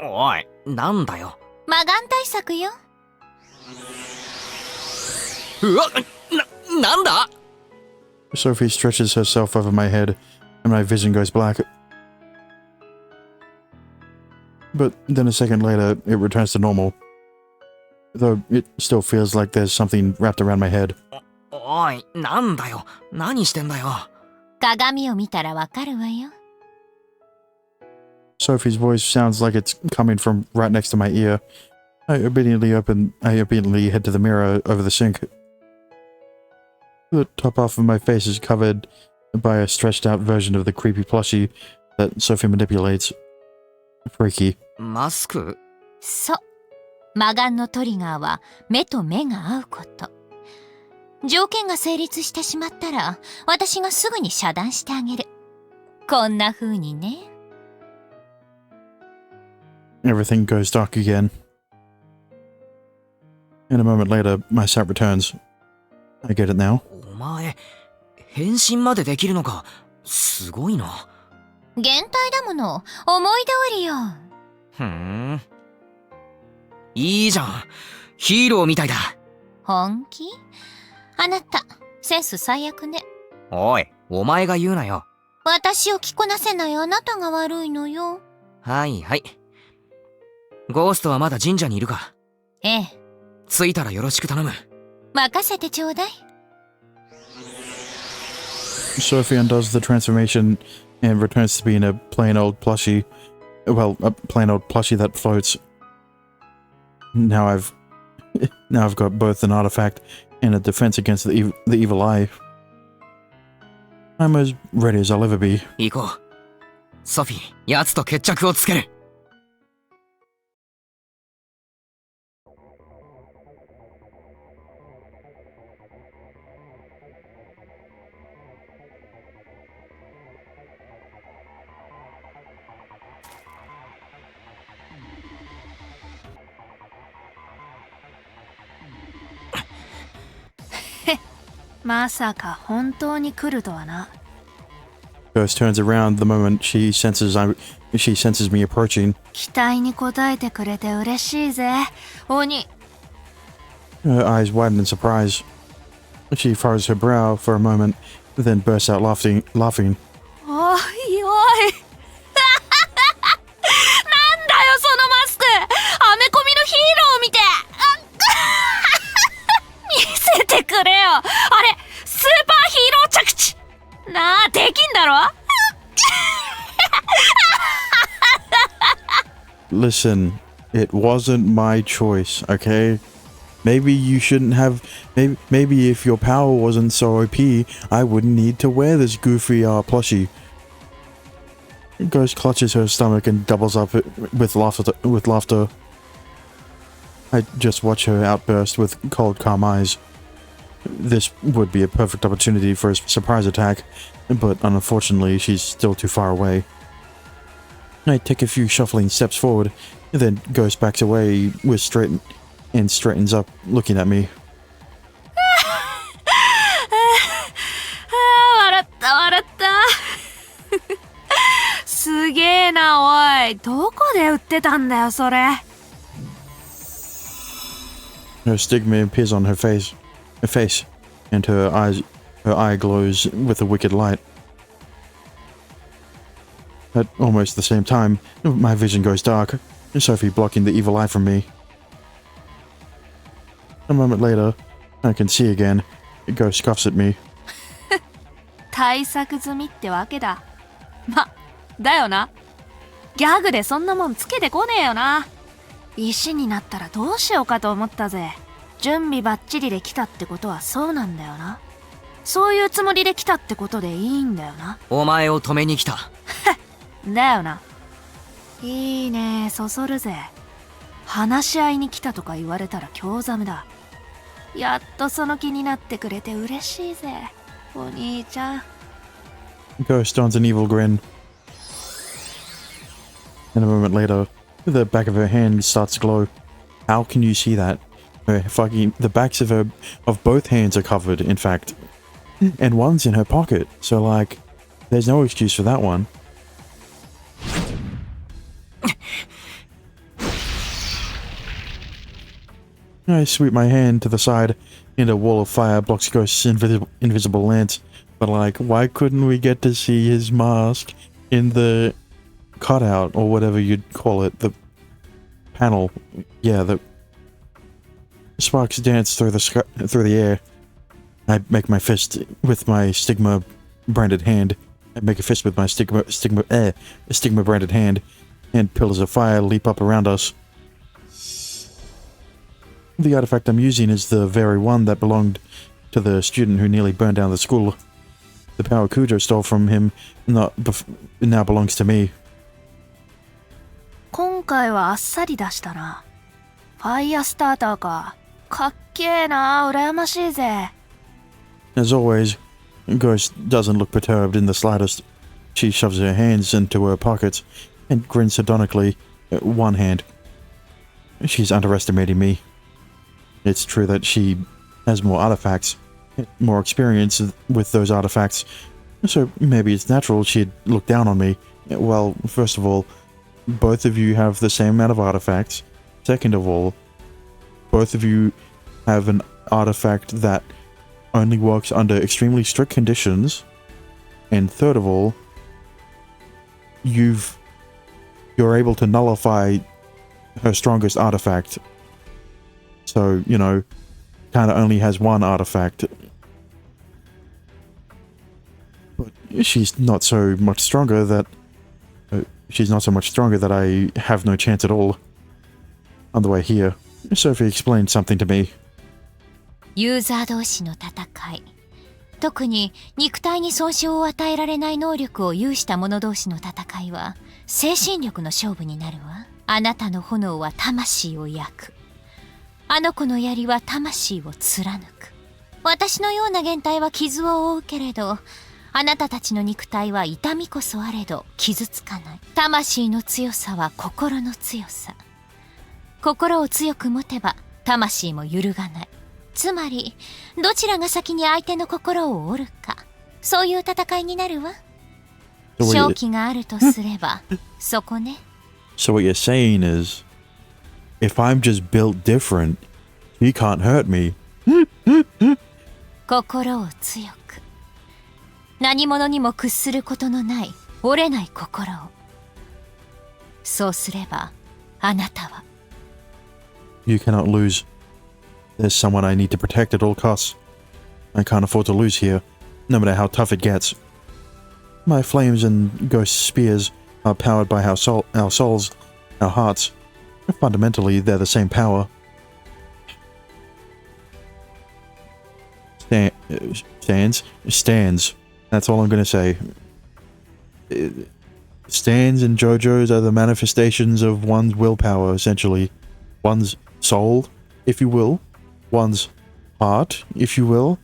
おい、なんだよ。魔眼対策よ。うわ、なんだ？ Sophie stretches herself over my head, and my vision goes black. But then a second later, it returns to normal. Though it still feels like there's something wrapped around my head. おい、なんだよ。何してんだよ。鏡を見たらわかるわよ。Sophie's voice sounds like it's coming from right next to my ear. I obediently head to the mirror over the sink. The top half of my face is covered by a stretched out version of the creepy plushie that Sophie manipulates. Freaky. マスク？そう。魔眼のトリガーは目と目が合うこと。条件が成立してしまったら、私がすぐに遮断してあげる。こんな風にね。Everything goes dark again. And a moment later, my sight returns. I get it now. お前、変身までできるのか。すごいな。限界だもの。思い通りよ。ふーん。いいじゃん。ヒーローみたいだ。本気？あなた、センス最悪ね。おい、お前が言うなよ。私を着こなせないあなたが悪いのよ。はいはい。ゴーストはまだ神社にいるか。ええ。着いたらよろしく頼む。任せてちょうだい。Sophie undoes the transformation and returns to being a plain old plushie. Well, a plain old plushie that floats. Now I've got both an artifact and a defense against the evil eye. I'm as ready as I'll ever be. 行こう。ソフィー、奴と決着をつける。まさか本当に来るとはな。Ghost turns around the moment she senses me approaching. 期待に応えてくれて嬉しいぜ、鬼。Her eyes widen in surprise. She furrows her brow for a moment, then bursts out laughing. おいおい。なんだよそのマスク。アメコミのヒーローみて。見せてくれよ。あれ、スーパーヒーロー着地。なあ、できんだろ。Listen, it wasn't my choice, okay? Maybe you shouldn't have. Maybe if your power wasn't so OP, I wouldn't need to wear this goofy plushie. Ghost clutches her stomach and doubles up with laughter. I just watch her outburst with cold, calm eyes. This would be a perfect opportunity for a surprise attack, but unfortunately, she's still too far away. I take a few shuffling steps forward, then Ghost backs away and straightens up, looking at me. 笑った笑った。すげえなおい。どこで売ってたんだよそれ。Her stigma appears on her face, and her eye glows with a wicked light. At almost the same time, my vision goes dark, Sophie blocking the evil eye from me. A moment later, I can see again. Ghost scoffs at me. 対策済みってわけだ。だよな。ギャグでそんなもんつけてこねえよな。石になったらどうしようかと思ったぜ。準備バッチリで来たってことはそうなんだよな。そういうつもりで来たってことでいいんだよな。お前を止めに来た。だよな。いいね、そそるぜ。話し合いに来たとか言われたら興ざめだ。やっとその気になってくれて嬉しいぜ、お兄ちゃん。Ghost dons an evil grin. And a moment later, the back of her hand starts to glow. How can you see that? The backs of both hands are covered, in fact. And one's in her pocket, so like, there's no excuse for that one. I sweep my hand to the side, and a wall of fire blocks Ghost's invisible lance. But like, why couldn't we get to see his mask in the cutout, or whatever you'd call it, the panel? Yeah, the sparks dance through the air. I make my fist with my stigma branded hand. I make a fist with my stigma branded hand, and pillars of fire leap up around us. The artifact I'm using is the very one that belonged to the student who nearly burned down the school. The power Kujo stole from him now belongs to me. 今回はあっさり出したな。ファイヤースターターか。かっけえな、羨ましいぜ。As always, Ghost doesn't look perturbed in the slightest. She shoves her hands into her pockets and grins sardonically at one hand. She's underestimating me. It's true that she has more artifacts, more experience with those artifacts, so maybe it's natural she'd look down on me. Well, first of all, both of you have the same amount of artifacts. Second of all, both of you have an artifact that only works under extremely strict conditions. And third of all, you're able to nullify her strongest artifact. So, you know, kind of only has one artifact. But she's not so much stronger that I have no chance at all. On the way here, Sophie explained something to me. ユーザー同士の戦い、特に肉体に損傷を与えられない能力を有した者同士の戦いは精神力の勝負になるわ。あなたの炎は魂を焼く。あの子の槍は魂を貫く。私のような減体は傷を負うけれど、あなたたちの肉体は痛みこそあれど傷つかない。魂の強さは心の強さ。心を強く持てば魂も揺るがない。つまりどちらが先に相手の心を折るか、そういう戦いになるわ。勝機があるとすればそこね。 So what you're saying is, if I'm just built different, he can't hurt me. 心を強く、何者にも屈することのない折れない心を。そうすればあなたは You cannot lose. There's someone I need to protect at all costs. I can't afford to lose here, no matter how tough it gets. My flames and ghost spears are powered by our souls, our hearts. Fundamentally, they're the same power. Stands. That's all I'm gonna say. Stands and JoJo's are the manifestations of one's willpower, essentially. One's soul, if you will. One's heart, if you will.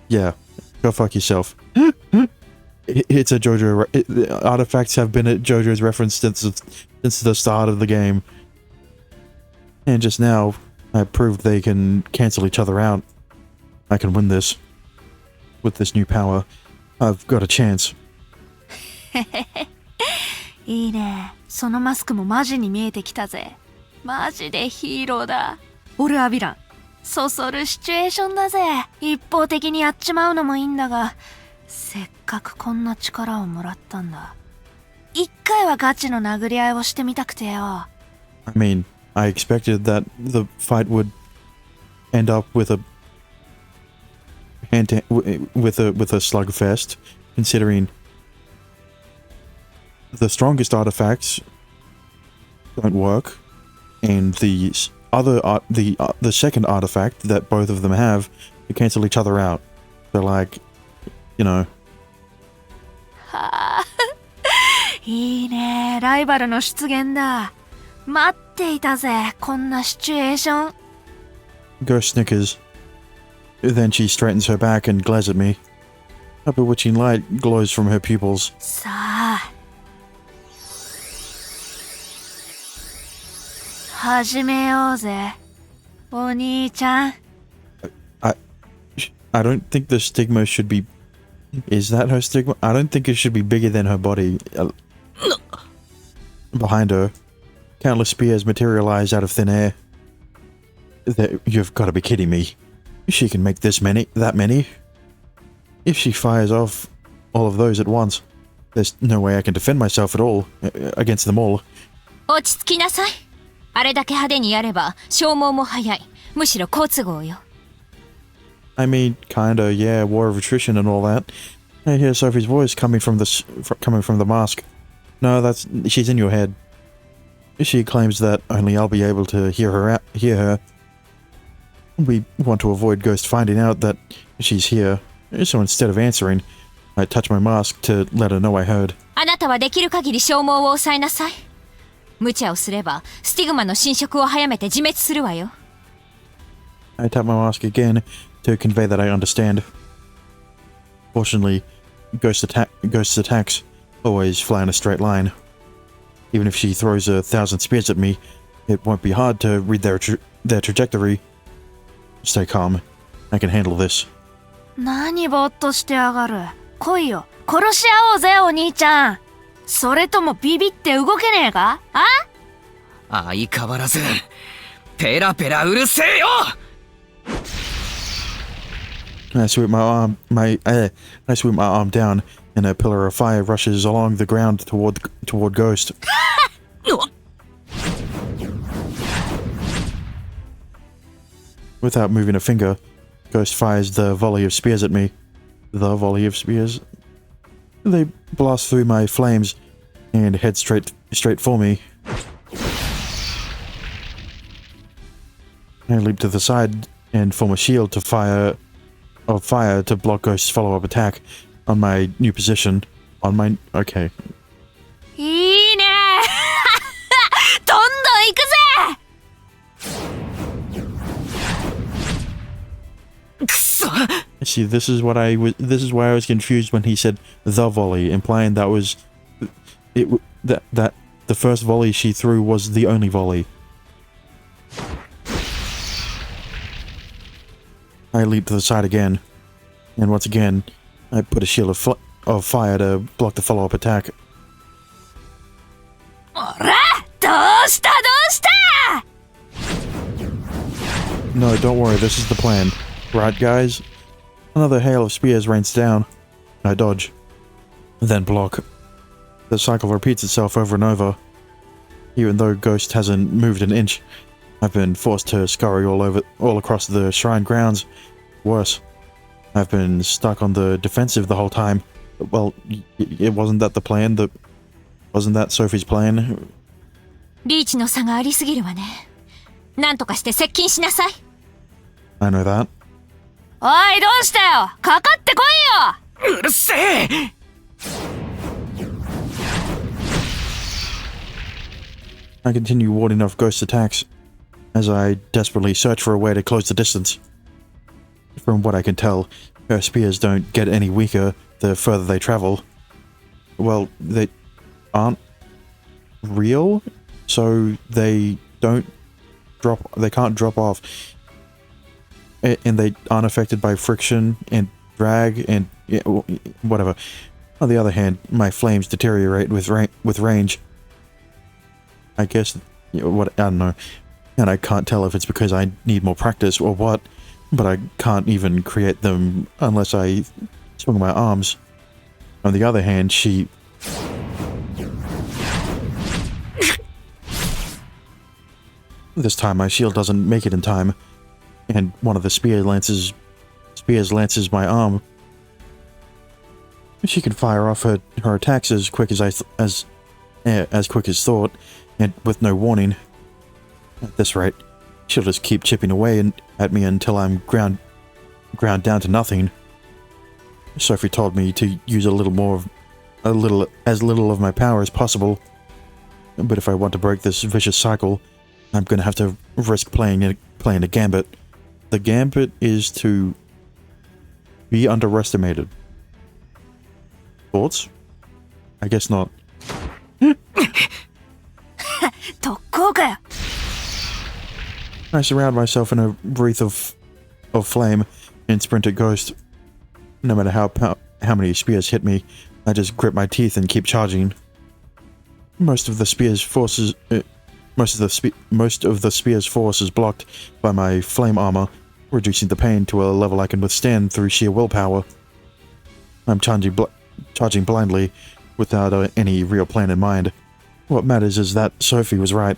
Yeah, go fuck yourself. It's a JoJo. Artifacts have been at JoJo's reference since the start of the game. And just now, I proved they can cancel each other out. I can win this. With this new power, I've got a chance. いいね。そのマスクもマジに見えてきたぜ。マジでヒーローだ。俺はヴィラン。そそるシチュエーションだぜ。一方的にやっちまうのもいいんだが、せっかくこんな力をもらったんだ。一回はガチの殴り合いをしてみたくてよ。I mean, I expected that the fight would end up with a slugfest, considering the strongest artifacts don't work, and the second artifact that both of them have to cancel each other out. So, like, you know. はあ、いいね。ライバルの出現だ。待っていたぜ、こんなシチュエーション。 Ghost snickers. Then she straightens her back and glares at me. A bewitching light glows from her pupils. さあ、始めようぜ、お兄ちゃん。I don't think the stigma should be... Is that her stigma? I don't think it should be bigger than her body. Behind her, countless spears materialize out of thin air. You've got to be kidding me. She can make that many? If she fires off all of those at once, there's no way I can defend myself at all against them all. 落ち着きなさい。あれだけ派手にやれば消耗も早い。むしろ好都合よ。I mean, kinda, yeah, war of attrition and all that. I hear Sophie's voice coming from the mask. No, she's in your head. She claims that only I'll be able to hear her. We want to avoid Ghost finding out that she's here, so instead of answering, I touch my mask to let her know I heard. あなたはできる限り消耗を抑えなさい。無茶をすればスティグマの侵食を早めて自滅するわよ。I tap my mask again to convey that I understand. Fortunately, Ghost's attacks always fly in a straight line. Even if she throws 1,000 spears at me, it won't be hard to read their trajectory. Stay calm. I can handle this. 何ぼーっとしてやがる。来いよ。殺し合おうぜ、お兄ちゃん。それともビビって動けねえか？あ？相変わらずペラペラうるせえよ。I sweep my arm down, and a pillar of fire rushes along the ground toward Ghost. Without moving a finger, Ghost fires the volley of spears at me. The volley of spears. They blast through my flames and head straight for me. I leap to the side and form a shield of fire to block Ghost's follow-up attack on my new position. Okay. いいねどんどん行くぜ。くそ。 See, this is why I was confused when he said the volley, implying that that the first volley she threw was the only volley. I leap to the side again, and once again, I put a shield of fire to block the follow-up attack. おら、どうした？ No, don't worry, this is the plan. Right, guys? Another hail of spears rains down. I dodge, then block. The cycle repeats itself over and over. Even though Ghost hasn't moved an inch, I've been forced to scurry all across the shrine grounds. Worse, I've been stuck on the defensive the whole time. Well, it wasn't that the plan. Wasn't that Sophie's plan? リーチの差がありすぎるわね。なんとかして接近しなさい。I know that. おい、どうしたよ。かかってこいよ。うるせえ。I continue warding off Ghost's attacks as I desperately search for a way to close the distance. From what I can tell, her spears don't get any weaker the further they travel. Well, they aren't real, so they can't drop off. And they aren't affected by friction and drag and whatever. On the other hand, my flames deteriorate with range. I guess, I don't know. And I can't tell if it's because I need more practice or what, but I can't even create them unless I swing my arms. On the other hand, This time my shield doesn't make it in time, and one of the spears lances my arm. She can fire off her attacks as quick as quick as thought, and with no warning. At this rate, she'll just keep chipping away at me until I'm ground down to nothing. Sophie told me to use as little of my power as possible. But if I want to break this vicious cycle, I'm gonna have to risk playing a gambit. The gambit is to be underestimated. Thoughts? I guess not. 特攻かよ。 I surround myself in a wreath of flame and sprint at Ghost. No matter how many spears hit me, I just grip my teeth and keep charging. Most of the spear's force is blocked by my flame armor, reducing the pain to a level I can withstand through sheer willpower. I'm charging blindly, without any real plan in mind. What matters is that Sophie was right.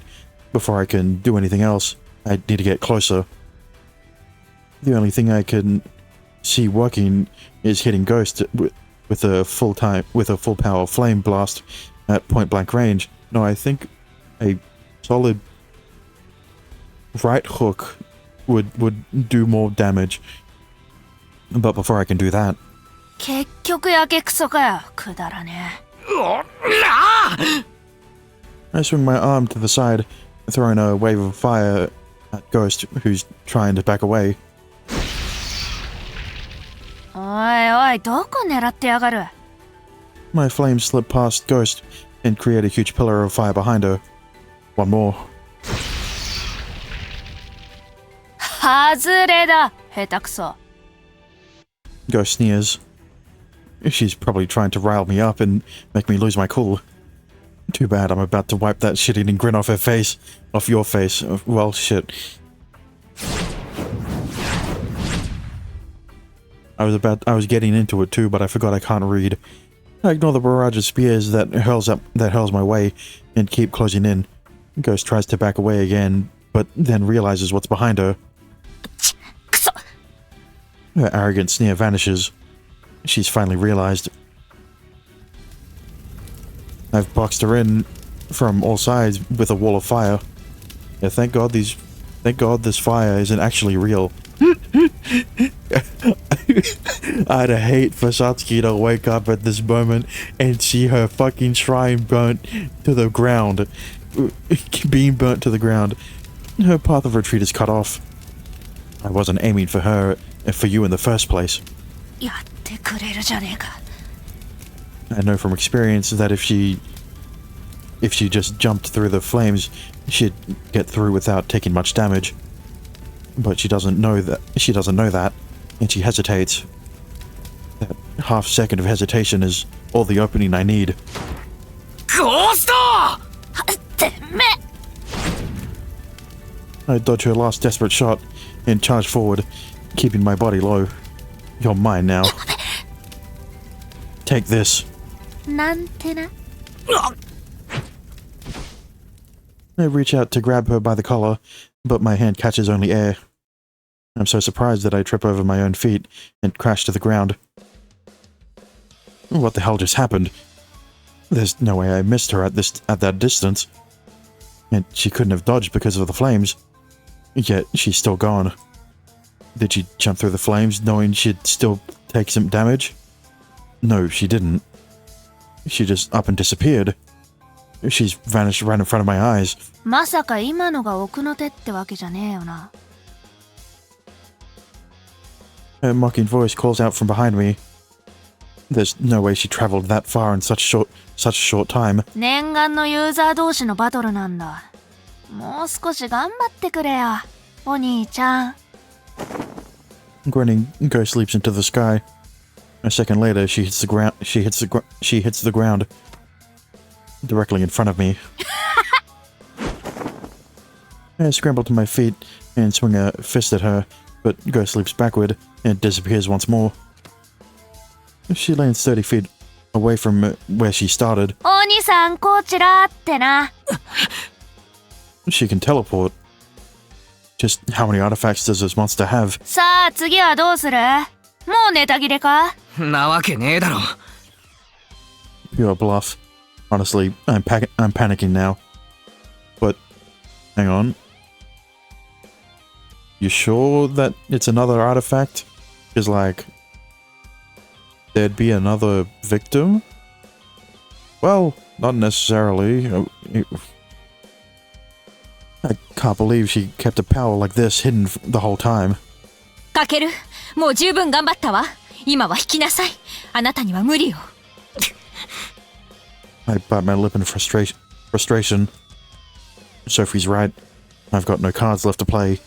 Before I can do anything else, I need to get closer. The only thing I can see working is hitting Ghost with a full power flame blast at point blank range. No, I think a solid right hook would do more damage. But before I can do that, 結局やけくそかよ、くだらね I swing my arm to the side, throwing a wave of fire at Ghost, who's trying to back away. え。おいおい、どこ狙ってやがる My flames slip past Ghost and create a huge pillar of fire behind her. One more. 外れだ、下手くそ。Ghost sneers. She's probably trying to rile me up and make me lose my cool. Too bad I'm about to wipe that shit-eating grin off her face. Off your face. Well, shit. I was getting into it too, but I forgot I can't read. I ignore the barrage of spears that hurls my way and keep closing in. Ghost tries to back away again, but then realizes what's behind her. くそ Her arrogant sneer vanishes. She's finally realized. I've boxed her in from all sides with a wall of fire. Yeah, thank God this fire isn't actually real. I'd hate for Satsuki to wake up at this moment and see her fucking shrine burnt to the ground. Being burnt to the ground. Her path of retreat is cut off. I wasn't aiming for her, for you in the first place. やってくれるじゃねえか I know from experience that if she just jumped through the flames, she'd get through without taking much damage. But she doesn't know that, and she hesitates. That half second of hesitation is all the opening I need. ゴースト てめ I dodge her last desperate shot and charge forward, keeping my body low. You're mine now. Take this. なんてな I reach out to grab her by the collar, but my hand catches only air. I'm so surprised that I trip over my own feet and crash to the ground. What the hell just happened? There's no way I missed her at that distance. And she couldn't have dodged because of the flames. Yet she's still gone. Did she jump through the flames knowing she'd still take some damage? No, she didn't. She just up and disappeared. She's vanished right in front of my eyes. まさか今のが奥の手ってわけじゃねえよな Her mocking voice calls out from behind me. There's no way she traveled that far in such a short time. 念願のユーザー同士のバトルなんだもう少し頑張ってくれよお兄ちゃん Grinning, Ghost leaps into the sky. A second later, she hits the ground directly in front of me. I scramble to my feet and swing a fist at her, but Ghost leaps backward and disappears once more. She lands 30 feet away from where she started. お兄さんこちらってな She can teleport. Just how many artifacts does this monster have? さあ次はどうするもうネタ切れかなわけねえだろ Pure bluff. Honestly, I'm panicking now. But, hang on. You sure that it's another artifact? Because, like, there'd be another victim? Well, not necessarily. I can't believe she kept a power like this hidden the whole time. かけるもう十分頑張ったわ今は引きなさいあなたには無理よ I bite my lip in frustration. Sophie's right. I've got no cards left to play.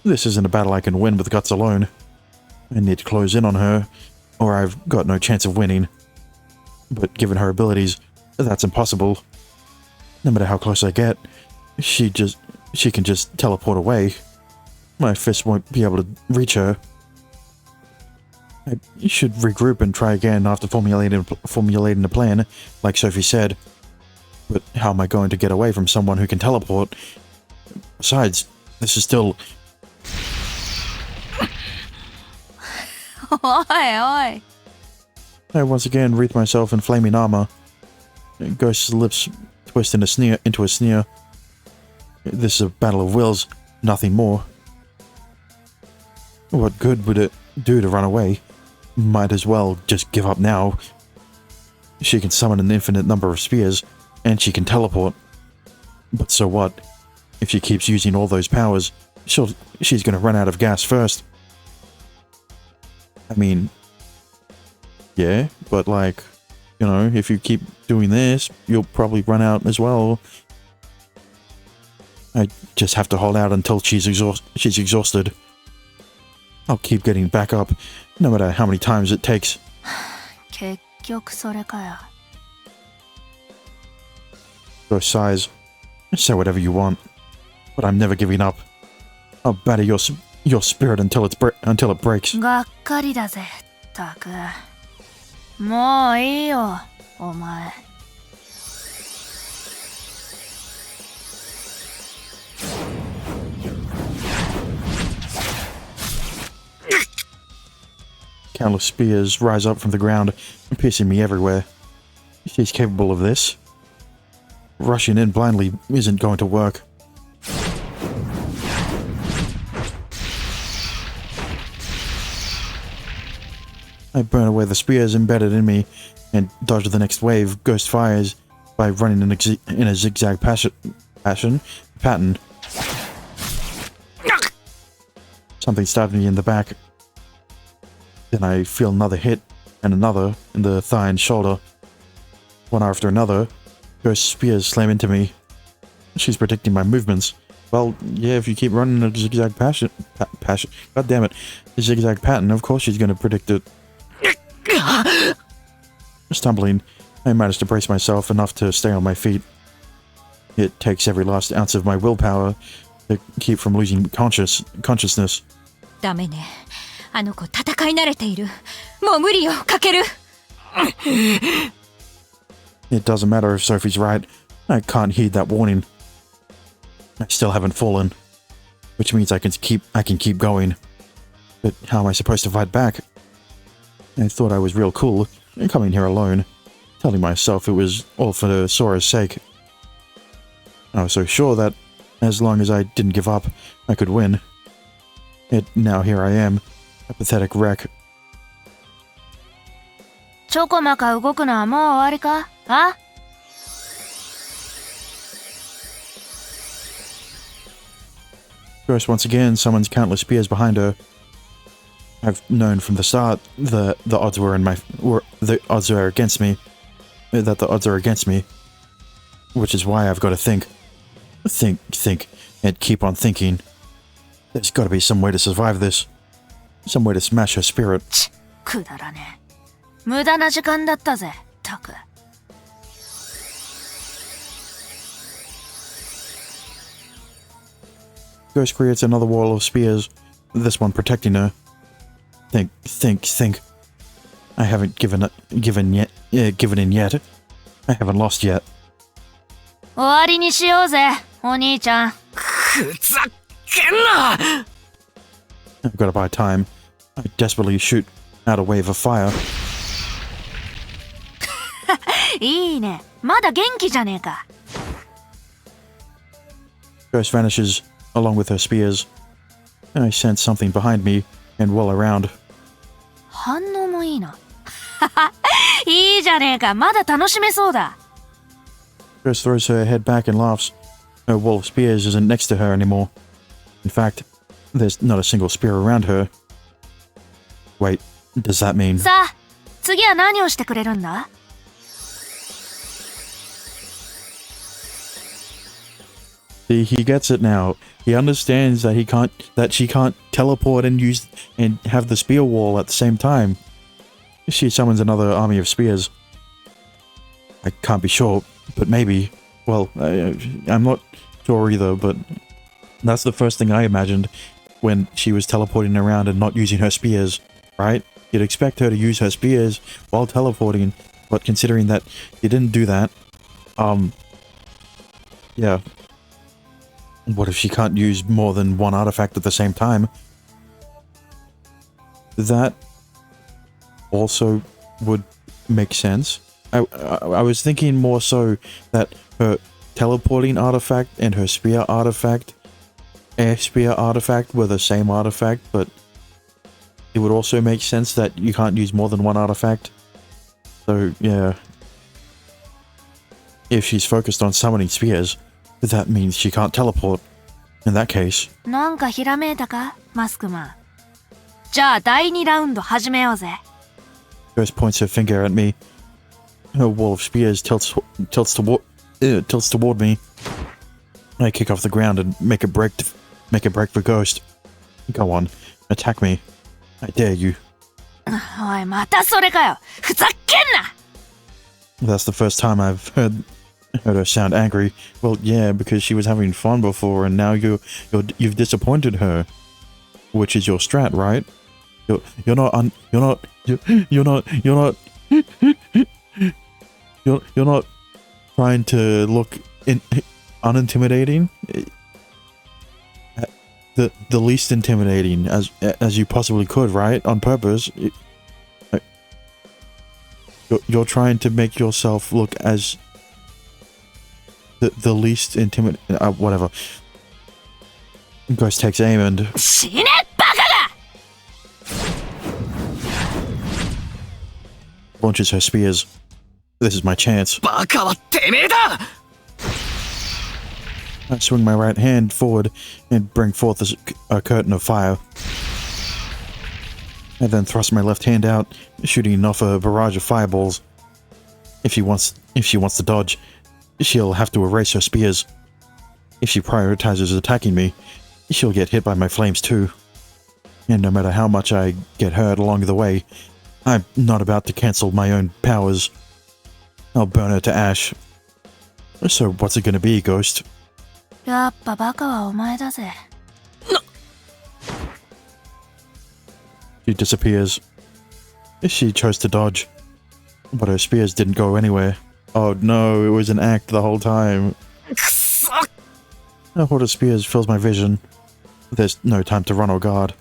This isn't a battle I can win with guts alone. I need to close in on her, or I've got no chance of winning. But given her abilities, that's impossible. No matter how close I get, she can just teleport away. My fist won't be able to reach her. I should regroup and try again after formulating a plan, like Sophie said. But how am I going to get away from someone who can teleport? Besides, this is still... おいおい I once again wreath myself in flaming armor. Ghost's lips twist in a sneer, into a sneer. This is a battle of wills, nothing more. What good would it do to run away? Might as well just give up now. She can summon an infinite number of spears, and she can teleport. But so what? If she keeps using all those powers, she's gonna run out of gas first. I mean, yeah, but like, you know, if you keep doing this, you'll probably run out as well. I just have to hold out until she's exhausted. I'll keep getting back up, no matter how many times it takes. 結局それかよ。 Ghost sighs. Say whatever you want, but I'm never giving up. I'll batter your spirit until it breaks. がっかりだぜ、ったく。もういいよ、お前。Countless spears rise up from the ground, piercing me everywhere. She's capable of this. Rushing in blindly isn't going to work. I burn away the spears embedded in me and dodge the next wave Ghost fires by running in a zigzag pattern. Something stabbed me in the back. Then I feel another hit and another in the thigh and shoulder. One after another, Ghost spears slam into me. She's predicting my movements. Well, yeah, if you keep running a zigzag passion, god damn it, a zigzag pattern, of course she's gonna predict it. Stumbling, I manage to brace myself enough to stay on my feet. It takes every last ounce of my willpower to keep from losing consciousness. ダメね。あの子戦い慣れている。もう無理よ、かける。It doesn't matter if Sophie's right. I can't heed that warning. I still haven't fallen, which means I can keep going. But how am I supposed to fight back? I thought I was real cool, coming here alone, telling myself it was all for Sora's sake. I was so sure that, as long as I didn't give up, I could win. Yet now here I am, a pathetic wreck. ちょこまか動くのはもう終わりか？あ？ Ghost once again summons countless spears behind her. I've known from the start the odds were against me. That the odds are against me. Which is why I've got to think, and keep on thinking. There's got to be some way to survive this. Some way to smash her spirit. くだらねえ。無駄な時間だったぜ、ったく。Ghost creates another wall of spears, this one protecting her. Think. I haven't given in yet. I haven't lost yet. 終わりにしようぜ、お兄ちゃん。ふざけんな！ I've got to buy time. I desperately shoot out a wave of fire. いいね。まだ元気じゃねえか。Ghost vanishes, along with her spears. I sense something behind me and whirl around. 反応もいいな。いいじゃねえか。まだ楽しめそうだ。Ghost throws her head back and laughs. Her wall of spears isn't next to her anymore. In fact, there's not a single spear around her. Wait, does that mean... さあ、次は何をしてくれるんだ？ See, he gets it now. He understands that she can't teleport and have the spear wall at the same time. She summons another army of spears. I can't be sure, but maybe. Well, I'm not sure either, but that's the first thing I imagined when she was teleporting around and not using her spears, right? You'd expect her to use her spears while teleporting, but considering that you didn't do that, yeah. What if she can't use more than one artifact at the same time? That also would make sense. I was thinking more so that her teleporting artifact and her spear artifact, air spear artifact, were the same artifact, but it would also make sense that you can't use more than one artifact. So, yeah. If she's focused on summoning spears, that means she can't teleport. In that case, なんかひらめいたかマスクマン。じゃあ第2ラウンド始めようぜ。 Ghost points her finger at me. Her wall of spears tilts toward me. I kick off the ground and make a break for Ghost. Go on, attack me. I dare you. おい、またそれかよ。ふざけんな That's the first time I've heard her sound angry. Well, yeah, because she was having fun before, and now you've disappointed her, which is your strat, right? You're not trying to look unintimidating. The least intimidating as you possibly could, right? On purpose. You're trying to make yourself look as the least intimidating. Whatever. Ghost takes aim and 死ねバカが launches her spears. This is my chance. バカはてめえだ I swing my right hand forward and bring forth a curtain of fire. I then thrust my left hand out, shooting off a barrage of fireballs. If she wants to dodge, she'll have to erase her spears. If she prioritizes attacking me, she'll get hit by my flames too. And no matter how much I get hurt along the way, I'm not about to cancel my own powers. I'll burn her to ash. So what's it gonna be, Ghost? やっぱバカはお前だぜ。 She disappears. She chose to dodge, but her spears didn't go anywhere. Oh no, it was an act the whole time. くそ A horde of spears fills my vision. There's no time to run or guard.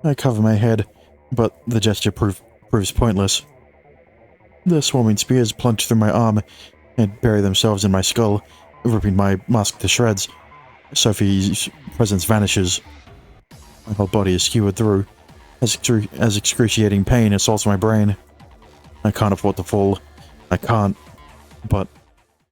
I cover my head, but the gesture proves pointless. The swarming spears plunge through my arm and bury themselves in my skull, ripping my mask to shreds. Sophie's presence vanishes. My whole body is skewered through, as excruciating pain assaults my brain. I can't afford to fall. I can't. But